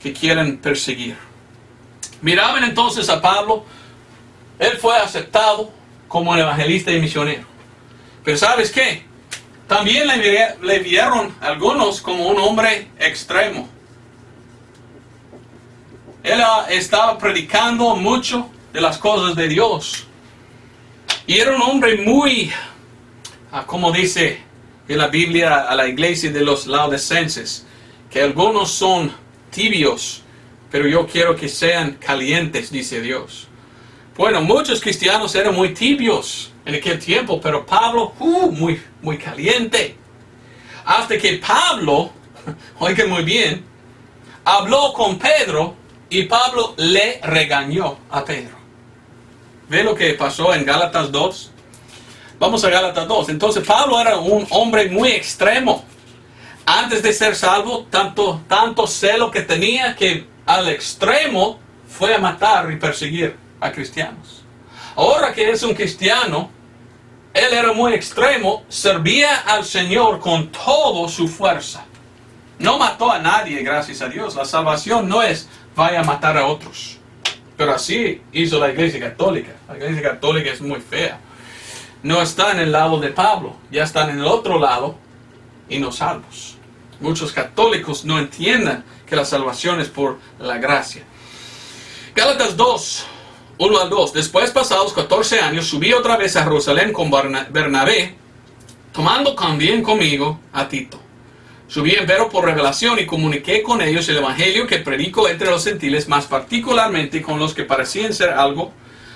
que quieren perseguir. Miraban entonces a Pablo. Él fue aceptado como el evangelista y misionero. Pero ¿sabes qué? También le vieron algunos como un hombre extremo. Él estaba predicando mucho de las cosas de Dios. Y era un hombre muy, como dice en la Biblia a la iglesia de los laodicenses, que algunos son tibios, pero yo quiero que sean calientes, dice Dios. Bueno, muchos cristianos eran muy tibios en aquel tiempo, pero Pablo, muy caliente. Hasta que Pablo, oigan muy bien, habló con Pedro y Pablo le regañó a Pedro. ¿Ve lo que pasó en Gálatas 2? Vamos a Gálatas 2. Entonces Pablo era un hombre muy extremo. Antes de ser salvo, tanto celo que tenía que al extremo fue a matar y perseguir a cristianos. Ahora que es un cristiano, él era muy extremo, servía al Señor con toda su fuerza. No mató a nadie, gracias a Dios. La salvación no es vaya a matar a otros. Pero así hizo la Iglesia Católica. La Iglesia Católica es muy fea. No está en el lado de Pablo, ya están en el otro lado y no salvos. Muchos católicos no entienden que la salvación es por la gracia. Gálatas 2, 1 al 2. Después, pasados 14 años, subí otra vez a Jerusalén con Bernabé, tomando también conmigo a Tito. Subí empero por revelación y comuniqué con ellos el evangelio que predico entre los gentiles, más particularmente con los que parecían ser algo,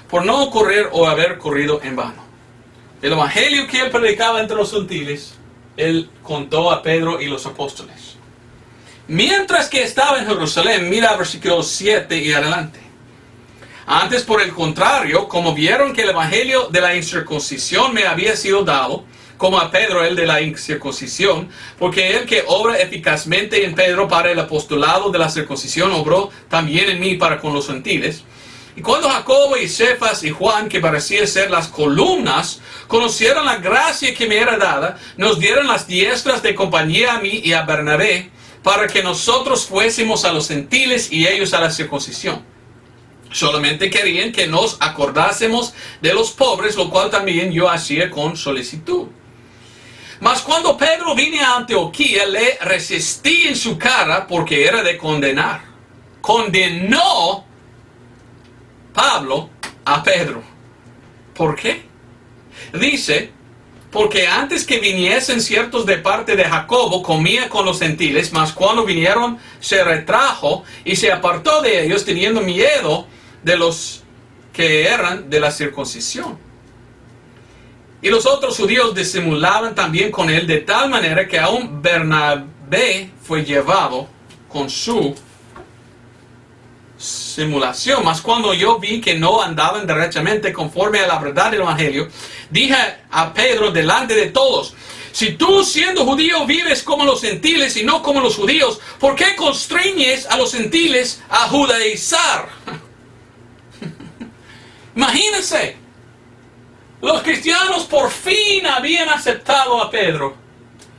por no ocurrir o haber corrido en vano. El evangelio que él predicaba entre los gentiles, él contó a Pedro y los apóstoles. Mientras que estaba en Jerusalén, mira versículos 7 y adelante. Antes, por el contrario, como vieron que el evangelio de la incircuncisión me había sido dado, como a Pedro el de la incircuncisión, porque el que obra eficazmente en Pedro para el apostolado de la circuncisión, obró también en mí para con los gentiles. Y cuando Jacobo y Cefas y Juan, que parecían ser las columnas, conocieron la gracia que me era dada, nos dieron las diestras de compañía a mí y a Bernabé, para que nosotros fuésemos a los gentiles y ellos a la circuncisión. Solamente querían que nos acordásemos de los pobres, lo cual también yo hacía con solicitud. Mas cuando Pedro vino a Antioquía, le resistí en su cara porque era de condenar. Condenó Pablo a Pedro. ¿Por qué? Dice, porque antes que viniesen ciertos de parte de Jacobo, comía con los gentiles, mas cuando vinieron se retrajo y se apartó de ellos, teniendo miedo de los que eran de la circuncisión. Y los otros judíos disimulaban también con él, de tal manera que aún Bernabé fue llevado con su simulación. Mas cuando yo vi que no andaban derechamente conforme a la verdad del evangelio, dije a Pedro delante de todos: si tú, siendo judío, vives como los gentiles y no como los judíos, ¿por qué constreñes a los gentiles a judaizar? Imagínense, los cristianos por fin habían aceptado a Pedro,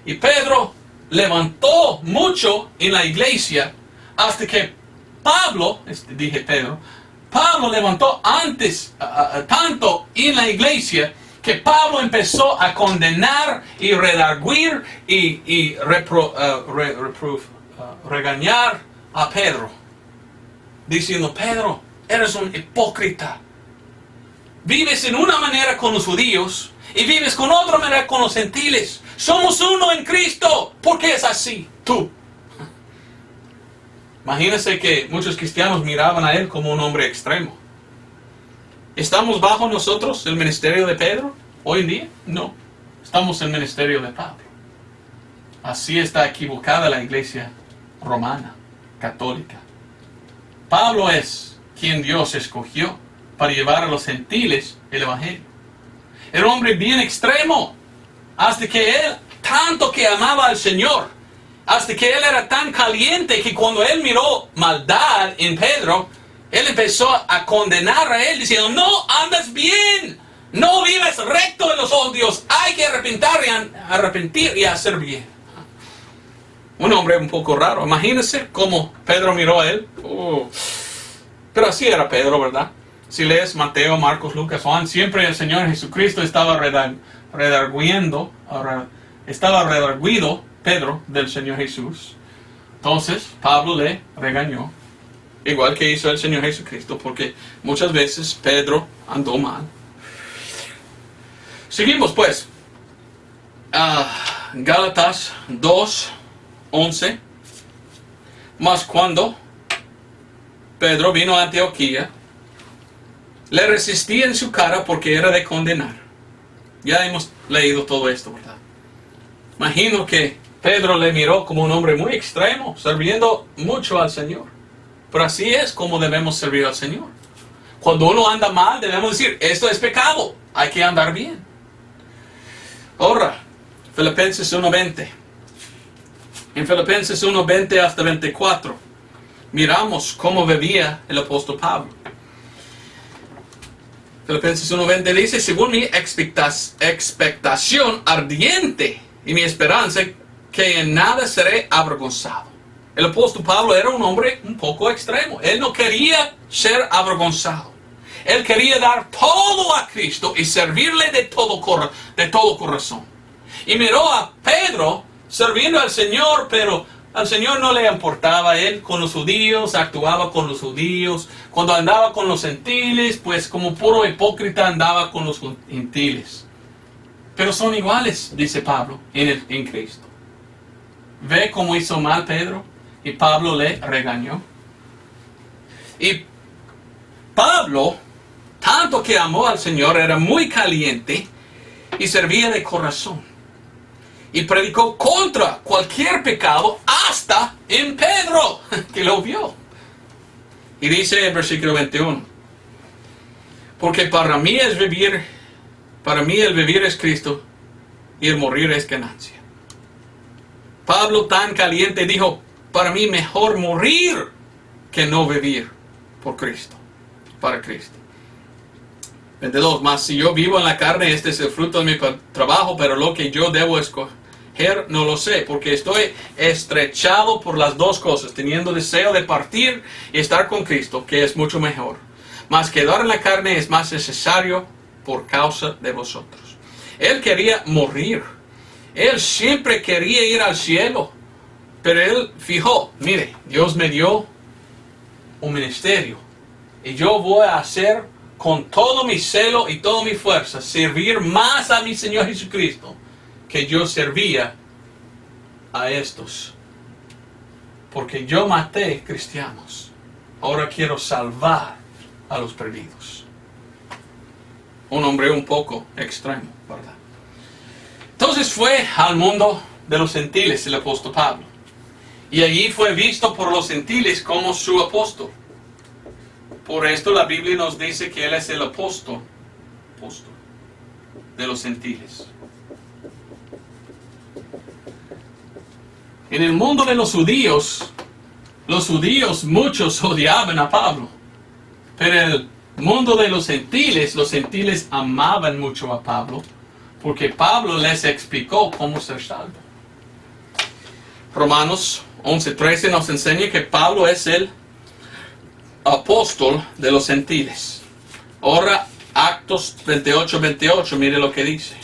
y Pedro levantó mucho en la iglesia hasta que Pablo levantó antes tanto en la iglesia que Pablo empezó a condenar y redarguir y regañar a Pedro, diciendo: Pedro, eres un hipócrita. Vives en una manera con los judíos y vives con otra manera con los gentiles. Somos uno en Cristo. ¿Por qué es así tú? Imagínense que muchos cristianos miraban a él como un hombre extremo. ¿Estamos bajo nosotros el ministerio de Pedro hoy en día? No. Estamos en el ministerio de Pablo. Así está equivocada la iglesia romana, católica. Pablo es quien Dios escogió para llevar a los gentiles el evangelio. Era un hombre bien extremo, hasta que él, tanto que amaba al Señor, hasta que él era tan caliente que cuando él miró maldad en Pedro, él empezó a condenar a él, diciendo: no andas bien, no vives recto en los ojos de Dios, hay que arrepentir y hacer bien. Un hombre un poco raro. Imagínense cómo Pedro miró a él. Pero así era Pedro, ¿verdad? Si lees Mateo, Marcos, Lucas, Juan, siempre el Señor Jesucristo estaba redarguido Pedro del Señor Jesús. Entonces Pablo le regañó, igual que hizo el Señor Jesucristo, porque muchas veces Pedro andó mal. Seguimos pues. Gálatas 2:11. Mas cuando Pedro vino a Antioquía, le resistí en su cara porque era de condenar. Ya hemos leído todo esto, ¿verdad? Imagino que Pedro le miró como un hombre muy extremo, sirviendo mucho al Señor. Pero así es como debemos servir al Señor. Cuando uno anda mal, debemos decir: esto es pecado, hay que andar bien. Ahora, Filipenses 1:20. En Filipenses 1:20 hasta 24, miramos cómo vivía el apóstol Pablo. Filipenses 1:20 dice: según mi expectación ardiente y mi esperanza, que en nada seré avergonzado. El apóstol Pablo era un hombre un poco extremo. Él no quería ser avergonzado. Él quería dar todo a Cristo y servirle de todo corazón. Y miró a Pedro sirviendo al Señor, pero al Señor no le importaba. Él con los judíos actuaba con los judíos. Cuando andaba con los gentiles, pues como puro hipócrita andaba con los gentiles. Pero son iguales, dice Pablo, en Cristo. ¿Ve cómo hizo mal Pedro? Y Pablo le regañó. Y Pablo, tanto que amó al Señor, era muy caliente y servía de corazón. Y predicó contra cualquier pecado, hasta en Pedro, que lo vio. Y dice en versículo 21: porque para mí el vivir es Cristo, y el morir es ganancia. Pablo, tan caliente, dijo: para mí mejor morir que no vivir por Cristo, para Cristo. 22. Mas si yo vivo en la carne, este es el fruto de mi trabajo, pero lo que yo debo escoger No lo sé, porque estoy estrechado por las dos cosas, teniendo deseo de partir y estar con Cristo, que es mucho mejor. Mas quedar en la carne es más necesario por causa de vosotros. Él quería morir. Él siempre quería ir al cielo. Pero él fijó, mire, Dios me dio un ministerio. Y yo voy a hacer con todo mi celo y toda mi fuerza, servir más a mi Señor Jesucristo que yo servía a estos. Porque yo maté cristianos. Ahora quiero salvar a los perdidos. Un hombre un poco extremo, ¿verdad? Entonces fue al mundo de los gentiles el apóstol Pablo. Y allí fue visto por los gentiles como su apóstol. Por esto la Biblia nos dice que él es el apóstol de los gentiles. En el mundo de los judíos muchos odiaban a Pablo. Pero en el mundo de los gentiles amaban mucho a Pablo, porque Pablo les explicó cómo ser salvo. Romanos 11:13 nos enseña que Pablo es el apóstol de los gentiles. Ahora Actos 28:28, mire lo que dice.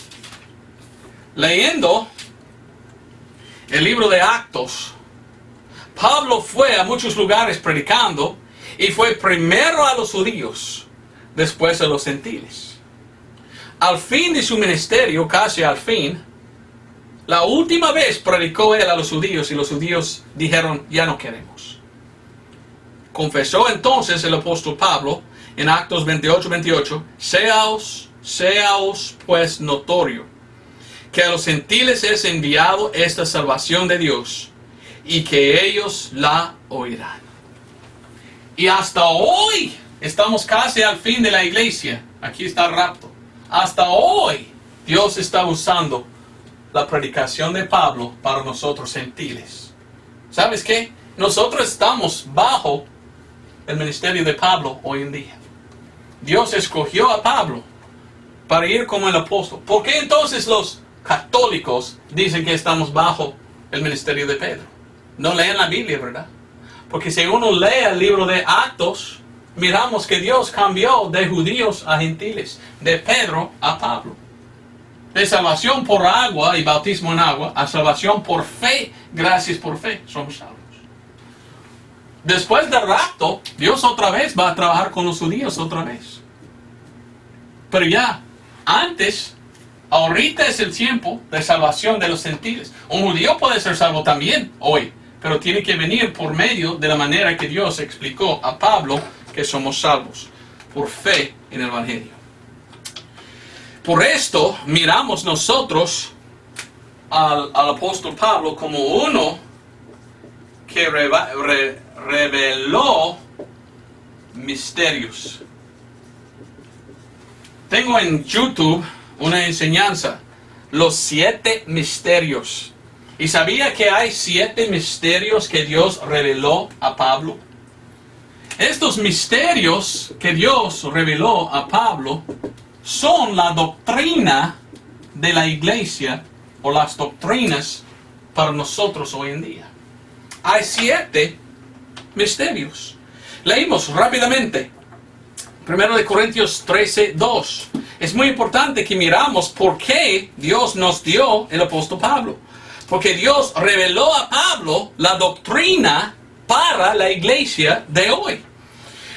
Leyendo el libro de Actos, Pablo fue a muchos lugares predicando y fue primero a los judíos, después a los gentiles. Al fin de su ministerio, casi al fin, la última vez predicó él a los judíos y los judíos dijeron, ya no queremos. Confesó entonces el apóstol Pablo en Actos 28:28, seaos pues notorio que a los gentiles es enviado esta salvación de Dios y que ellos la oirán. Y hasta hoy estamos casi al fin de la iglesia. Aquí está el rapto. Hasta hoy Dios está usando la predicación de Pablo para nosotros gentiles. ¿Sabes qué? Nosotros estamos bajo el ministerio de Pablo hoy en día. Dios escogió a Pablo para ir como el apóstol. ¿Por qué entonces los católicos dicen que estamos bajo el ministerio de Pedro? No leen la Biblia, ¿verdad? Porque si uno lee el libro de Actos, miramos que Dios cambió de judíos a gentiles, de Pedro a Pablo. De salvación por agua y bautismo en agua, a salvación por fe, gracias por fe, somos salvos. Después del rapto, Dios otra vez va a trabajar con los judíos otra vez. Pero ya, antes, ahorita es el tiempo de salvación de los gentiles. Un judío puede ser salvo también hoy, pero tiene que venir por medio de la manera que Dios explicó a Pablo que somos salvos, por fe en el Evangelio. Por esto miramos nosotros al apóstol Pablo como uno que reveló misterios. Tengo en YouTube una enseñanza, los 7 misterios. ¿Y sabía que hay 7 misterios que Dios reveló a Pablo? Estos misterios que Dios reveló a Pablo son la doctrina de la iglesia o las doctrinas para nosotros hoy en día. Hay 7 misterios. Leímos rápidamente. 1 Corintios 13:2. Es muy importante que miramos por qué Dios nos dio el apóstol Pablo. Porque Dios reveló a Pablo la doctrina para la iglesia de hoy.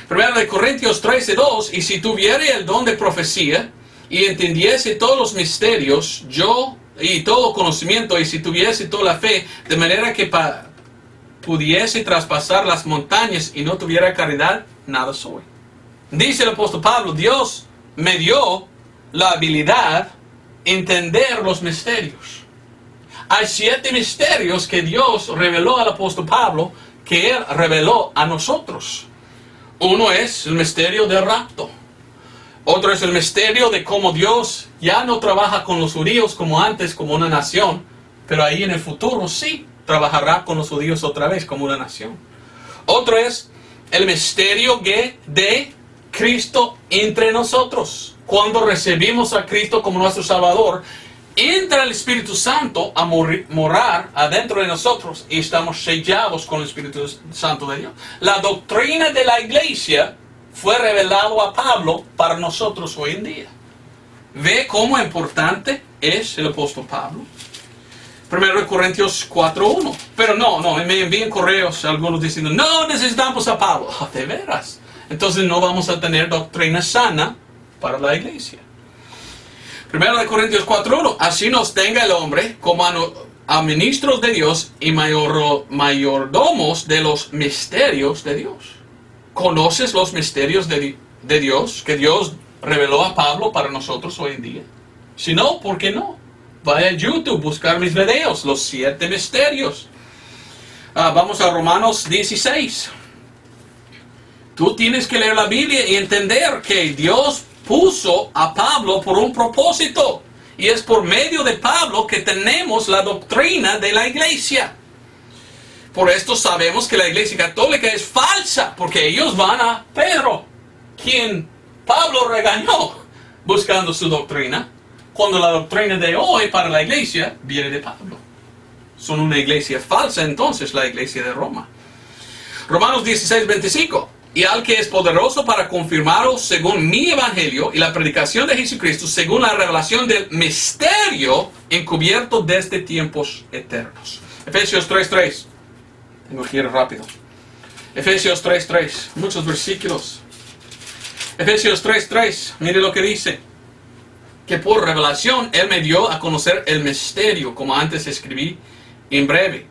1 Corintios 13:2, y si tuviere el don de profecía, y entendiese todos los misterios, y todo conocimiento, y si tuviese toda la fe, de manera que pudiese traspasar las montañas, y no tuviera caridad, nada soy. Dice el apóstol Pablo, Dios me dio la habilidad de entender los misterios. Hay 7 misterios que Dios reveló al apóstol Pablo, que Él reveló a nosotros. Uno es el misterio del rapto. Otro es el misterio de cómo Dios ya no trabaja con los judíos como antes, como una nación, pero ahí en el futuro sí trabajará con los judíos otra vez como una nación. Otro es el misterio de Cristo entre nosotros. Cuando recibimos a Cristo como nuestro Salvador, entra el Espíritu Santo a morar adentro de nosotros y estamos sellados con el Espíritu Santo de Dios. La doctrina de la iglesia fue revelado a Pablo para nosotros hoy en día. ¿Ve cómo importante es el apóstol Pablo? 1 Corintios 4:1. Pero no, me envían correos algunos diciendo, no necesitamos a Pablo. Oh, de veras. Entonces no vamos a tener doctrina sana para la iglesia. 1 Corintios 4:1. Así nos tenga el hombre como a ministros de Dios y mayordomos de los misterios de Dios. ¿Conoces los misterios de Dios que Dios reveló a Pablo para nosotros hoy en día? Si no, ¿por qué no? Vaya a YouTube, buscar mis videos, los 7 misterios. Vamos a Romanos 16. Tú tienes que leer la Biblia y entender que Dios puso a Pablo por un propósito. Y es por medio de Pablo que tenemos la doctrina de la iglesia. Por esto sabemos que la iglesia católica es falsa, porque ellos van a Pedro, quien Pablo regañó buscando su doctrina, cuando la doctrina de hoy para la iglesia viene de Pablo. Son una iglesia falsa entonces, la iglesia de Roma. Romanos 16:25. Y al que es poderoso para confirmaros según mi evangelio y la predicación de Jesucristo según la revelación del misterio encubierto desde tiempos eternos. Efesios 3:3. Tengo que ir rápido. Efesios 3:3. Muchos versículos. Efesios 3:3. Mire lo que dice. Que por revelación Él me dio a conocer el misterio, como antes escribí en breve.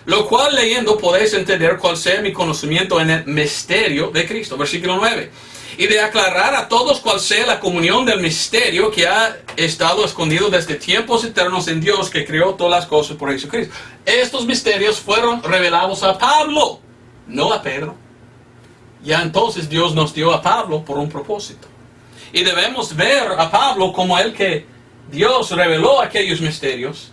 Lo cual leyendo podéis entender cuál sea mi conocimiento en el misterio de Cristo. Versículo 9. Y de aclarar a todos cuál sea la comunión del misterio que ha estado escondido desde tiempos eternos en Dios que creó todas las cosas por Jesucristo. Estos misterios fueron revelados a Pablo, no a Pedro. Ya entonces Dios nos dio a Pablo por un propósito. Y debemos ver a Pablo como el que Dios reveló aquellos misterios.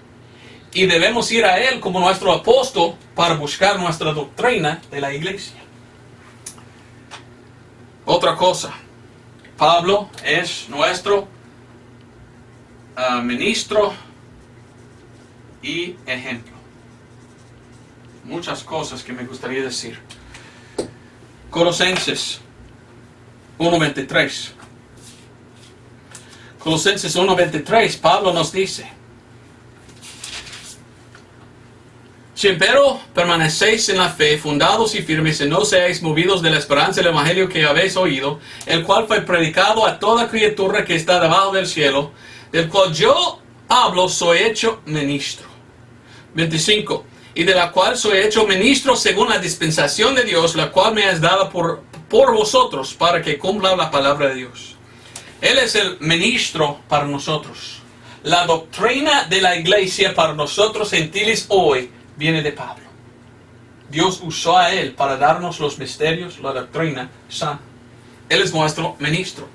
Y debemos ir a él como nuestro apóstol para buscar nuestra doctrina de la iglesia. Otra cosa. Pablo es nuestro ministro y ejemplo. Muchas cosas que me gustaría decir. Colosenses 1:23. Colosenses 1:23, Pablo nos dice: si empero permanecéis en la fe, fundados y firmes, y no seáis movidos de la esperanza del evangelio que habéis oído, el cual fue predicado a toda criatura que está debajo del cielo, del cual yo, Pablo, soy hecho ministro. 25. Y de la cual soy hecho ministro según la dispensación de Dios, la cual me es dada por vosotros, para que cumpla la palabra de Dios. Él es el ministro para nosotros. La doctrina de la iglesia para nosotros gentiles hoy viene de Pablo. Dios usó a él para darnos los misterios, la doctrina sana. Él es nuestro ministro.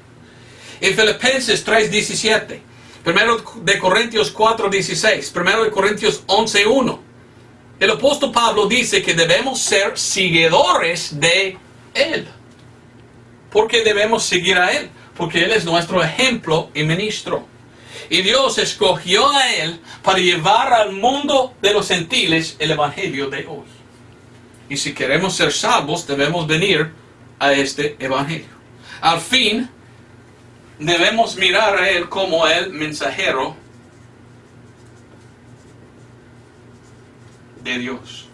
En Filipenses 3:17, 1 de Corintios 4:16, 1 de Corintios 11:1, el apóstol Pablo dice que debemos ser seguidores de él. ¿Por qué debemos seguir a él? Porque él es nuestro ejemplo y ministro. Y Dios escogió a él para llevar al mundo de los gentiles el evangelio de hoy. Y si queremos ser salvos, debemos venir a este evangelio. Al fin, debemos mirar a él como el mensajero de Dios.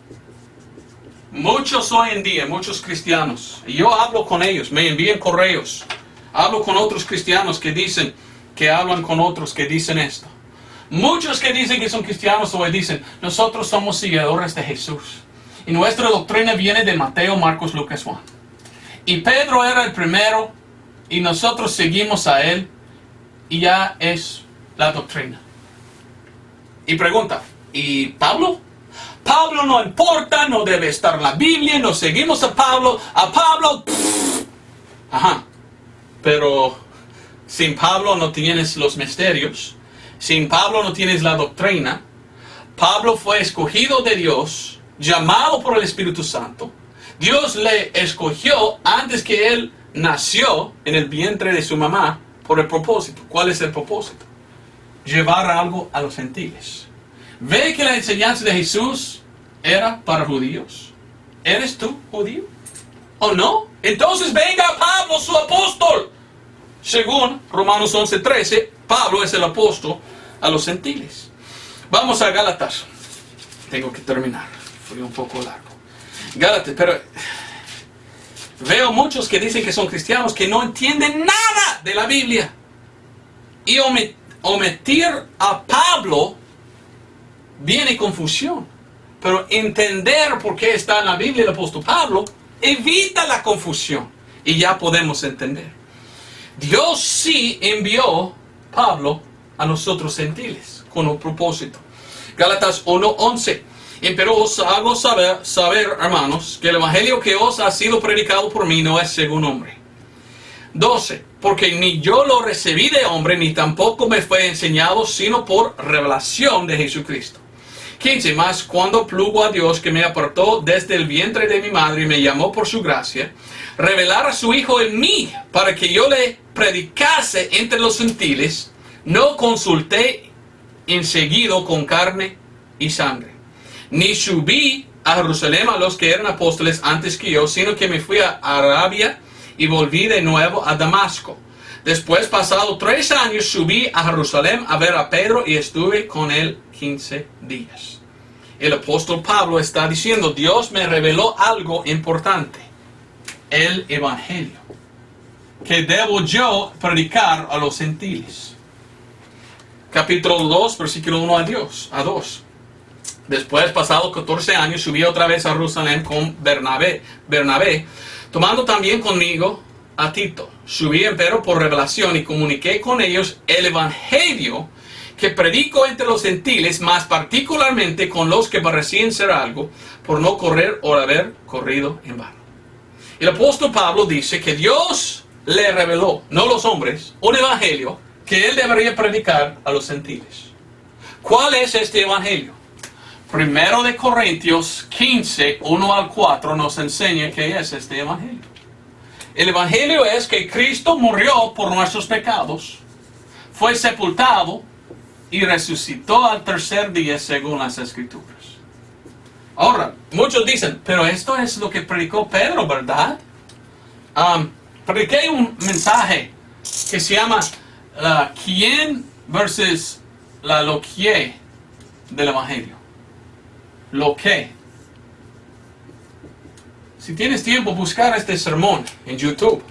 Muchos hoy en día, muchos cristianos, y yo hablo con ellos, me envían correos, hablo con otros cristianos que dicen, que hablan con otros que dicen esto. Muchos que dicen que son cristianos hoy dicen, nosotros somos seguidores de Jesús. Y nuestra doctrina viene de Mateo, Marcos, Lucas, Juan. Y Pedro era el primero y nosotros seguimos a él y ya es la doctrina. Y pregunta, ¿y Pablo? Pablo no importa, no debe estar en la Biblia, no seguimos a Pablo. Ajá, pero sin Pablo no tienes los misterios. Sin Pablo no tienes la doctrina. Pablo fue escogido de Dios, llamado por el Espíritu Santo. Dios le escogió antes que él nació en el vientre de su mamá por el propósito. ¿Cuál es el propósito? llevar algo a los gentiles. ¿Ve que la enseñanza de Jesús era para judíos? ¿Eres tú judío o no? Entonces venga Pablo, su apóstol. Según Romanos 11:13, Pablo es el apóstol a los gentiles. Vamos a Gálatas. Tengo que terminar, fue un poco largo. Gálatas, pero veo muchos que dicen que son cristianos que no entienden nada de la Biblia. Y omitir a Pablo viene confusión. Pero entender por qué está en la Biblia el apóstol Pablo evita la confusión. Y ya podemos entender. Dios sí envió a Pablo a nosotros gentiles con un propósito. Gálatas 1:11. Pero os hago saber, hermanos, que el evangelio que os ha sido predicado por mí no es según hombre. 12. Porque ni yo lo recibí de hombre, ni tampoco me fue enseñado, sino por revelación de Jesucristo. 15. Mas cuando plugo a Dios, que me apartó desde el vientre de mi madre y me llamó por su gracia, revelar a su Hijo en mí, para que yo le predicase entre los gentiles, no consulté enseguida con carne y sangre, ni subí a Jerusalén a los que eran apóstoles antes que yo, sino que me fui a Arabia y volví de nuevo a Damasco. Después, pasado 3 años, subí a Jerusalén a ver a Pedro y estuve con él 15 días. El apóstol Pablo está diciendo, Dios me reveló algo importante, el evangelio, que debo yo predicar a los gentiles. Capítulo 2, versículo 1 a 2. Después, pasado 14 años, subí otra vez a Jerusalén con Bernabé, tomando también conmigo a Tito. Subí empero por revelación y comuniqué con ellos el evangelio que predico entre los gentiles, más particularmente con los que parecían ser algo, por no correr o haber corrido en vano. El apóstol Pablo dice que Dios le reveló, no los hombres, un evangelio que él debería predicar a los gentiles. ¿Cuál es este evangelio? 1 de Corintios 15, 1 al 4 nos enseña qué es este evangelio. El evangelio es que Cristo murió por nuestros pecados, fue sepultado y resucitó al tercer día según las Escrituras. Ahora, muchos dicen, pero esto es lo que predicó Pedro, ¿verdad? Prediqué un mensaje que se llama ¿quién versus lo que del evangelio? Lo que. Si tienes tiempo, buscar este sermón en YouTube.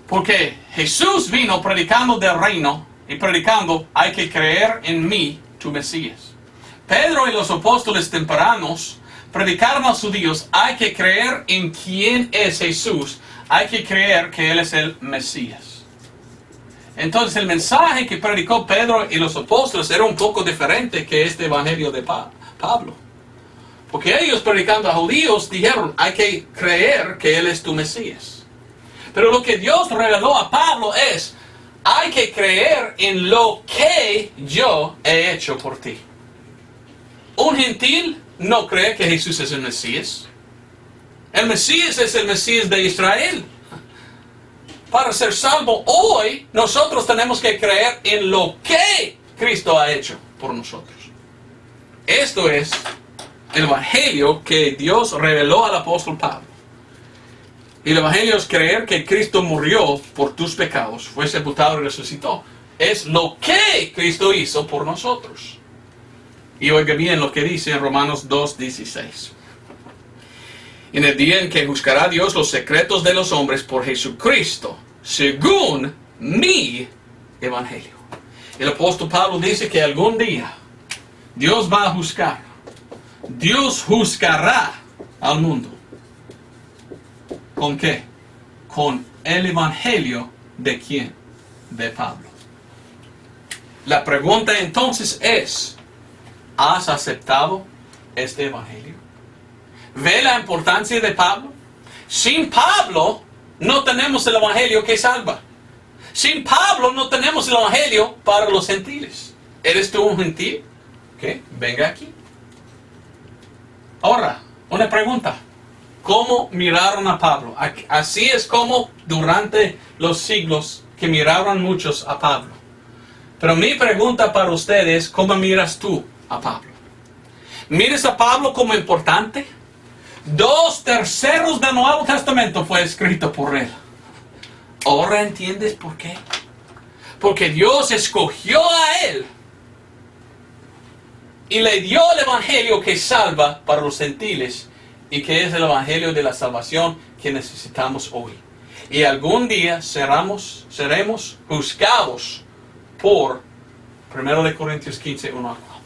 Porque Jesús vino predicando del reino y predicando, hay que creer en mí, tu Mesías. Pedro y los apóstoles tempranos predicaron a los judíos, hay que creer en quién es Jesús, hay que creer que Él es el Mesías. Entonces el mensaje que predicó Pedro y los apóstoles era un poco diferente que este evangelio de Pablo. Porque ellos predicando a judíos dijeron, hay que creer que Él es tu Mesías. Pero lo que Dios reveló a Pablo es, hay que creer en lo que yo he hecho por ti. Un gentil no cree que Jesús es el Mesías. El Mesías es el Mesías de Israel. Para ser salvo hoy, nosotros tenemos que creer en lo que Cristo ha hecho por nosotros. Esto es el evangelio que Dios reveló al apóstol Pablo. Y el evangelio es creer que Cristo murió por tus pecados, fue sepultado y resucitó. Es lo que Cristo hizo por nosotros. Y oiga bien lo que dice en Romanos 2:16. En el día en que juzgará Dios los secretos de los hombres por Jesucristo, según mi evangelio. El apóstol Pablo dice que algún día Dios va a juzgar. Dios juzgará al mundo. ¿Con qué? Con el evangelio de quién? De Pablo. La pregunta entonces es, ¿has aceptado este evangelio? ¿Ve la importancia de Pablo? Sin Pablo no tenemos el evangelio que salva. Sin Pablo no tenemos el evangelio para los gentiles. ¿Eres tú un gentil? ¿Qué? Venga aquí. Ahora, una pregunta. ¿Cómo miraron a Pablo? Así es como durante los siglos que miraron muchos a Pablo. Pero mi pregunta para ustedes, ¿cómo miras tú a Pablo? ¿Miras a Pablo como importante? 2/3 del Nuevo Testamento fue escrito por él. ¿Ahora entiendes por qué? Porque Dios escogió a él y le dio el evangelio que salva para los gentiles y que es el evangelio de la salvación que necesitamos hoy. Y algún día seremos juzgados por 1 Corintios 15, 1 a 4.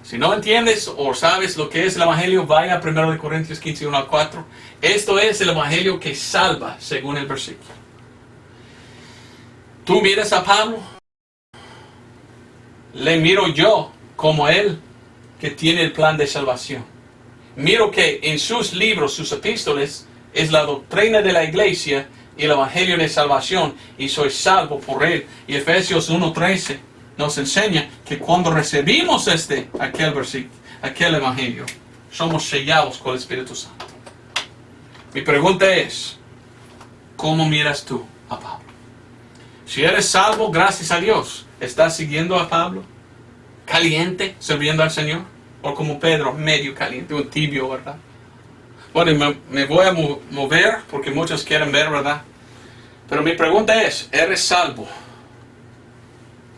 Si no entiendes o sabes lo que es el evangelio, vaya a 1 Corintios 15, 1 a 4. Esto es el evangelio que salva según el versículo. ¿Tú miras a Pablo? Le miro yo como él que tiene el plan de salvación. Miro que en sus libros, sus epístolas, es la doctrina de la iglesia y el evangelio de salvación, y soy salvo por él. Y Efesios 1:13 nos enseña que cuando recibimos aquel versículo, aquel evangelio, somos sellados con el Espíritu Santo. Mi pregunta es, ¿cómo miras tú a Pablo? Si eres salvo, gracias a Dios, ¿estás siguiendo a Pablo? ¿Caliente, sirviendo al Señor? O como Pedro, medio caliente, un tibio, ¿verdad? Bueno, me voy a mover porque muchos quieren ver, ¿verdad? Pero mi pregunta es, ¿eres salvo?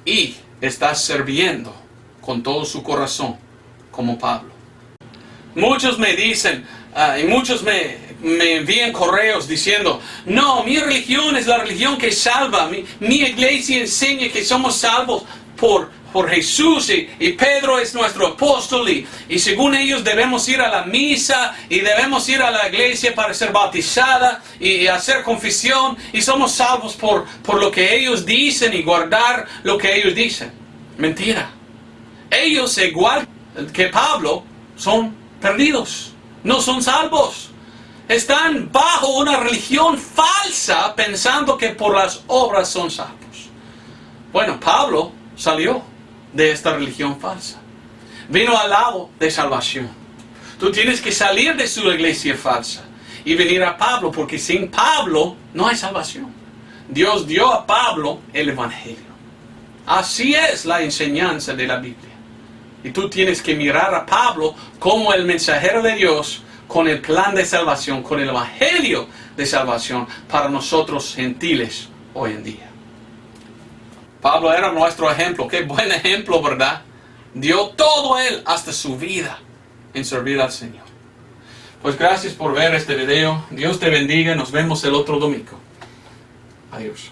Y estás sirviendo con todo su corazón, como Pablo. Muchos me dicen, y muchos me envían correos diciendo, no, mi religión es la religión que salva. Mi iglesia enseña que somos salvos por Jesús y Pedro es nuestro apóstol y según ellos debemos ir a la misa y debemos ir a la iglesia para ser bautizada y hacer confesión y somos salvos por lo que ellos dicen y guardar lo que ellos dicen. Mentira. Ellos, igual que Pablo, son perdidos, no son salvos. Están bajo una religión falsa pensando que por las obras son salvos. Bueno, Pablo salió de esta religión falsa. Vino al lado de salvación. Tú tienes que salir de su iglesia falsa y venir a Pablo, porque sin Pablo no hay salvación. Dios dio a Pablo el evangelio. Así es la enseñanza de la Biblia. Y tú tienes que mirar a Pablo como el mensajero de Dios, con el plan de salvación, con el evangelio de salvación para nosotros gentiles hoy en día. Pablo era nuestro ejemplo. Qué buen ejemplo, ¿verdad? Dio todo él, hasta su vida, en servir al Señor. Pues gracias por ver este video. Dios te bendiga. Nos vemos el otro domingo. Adiós.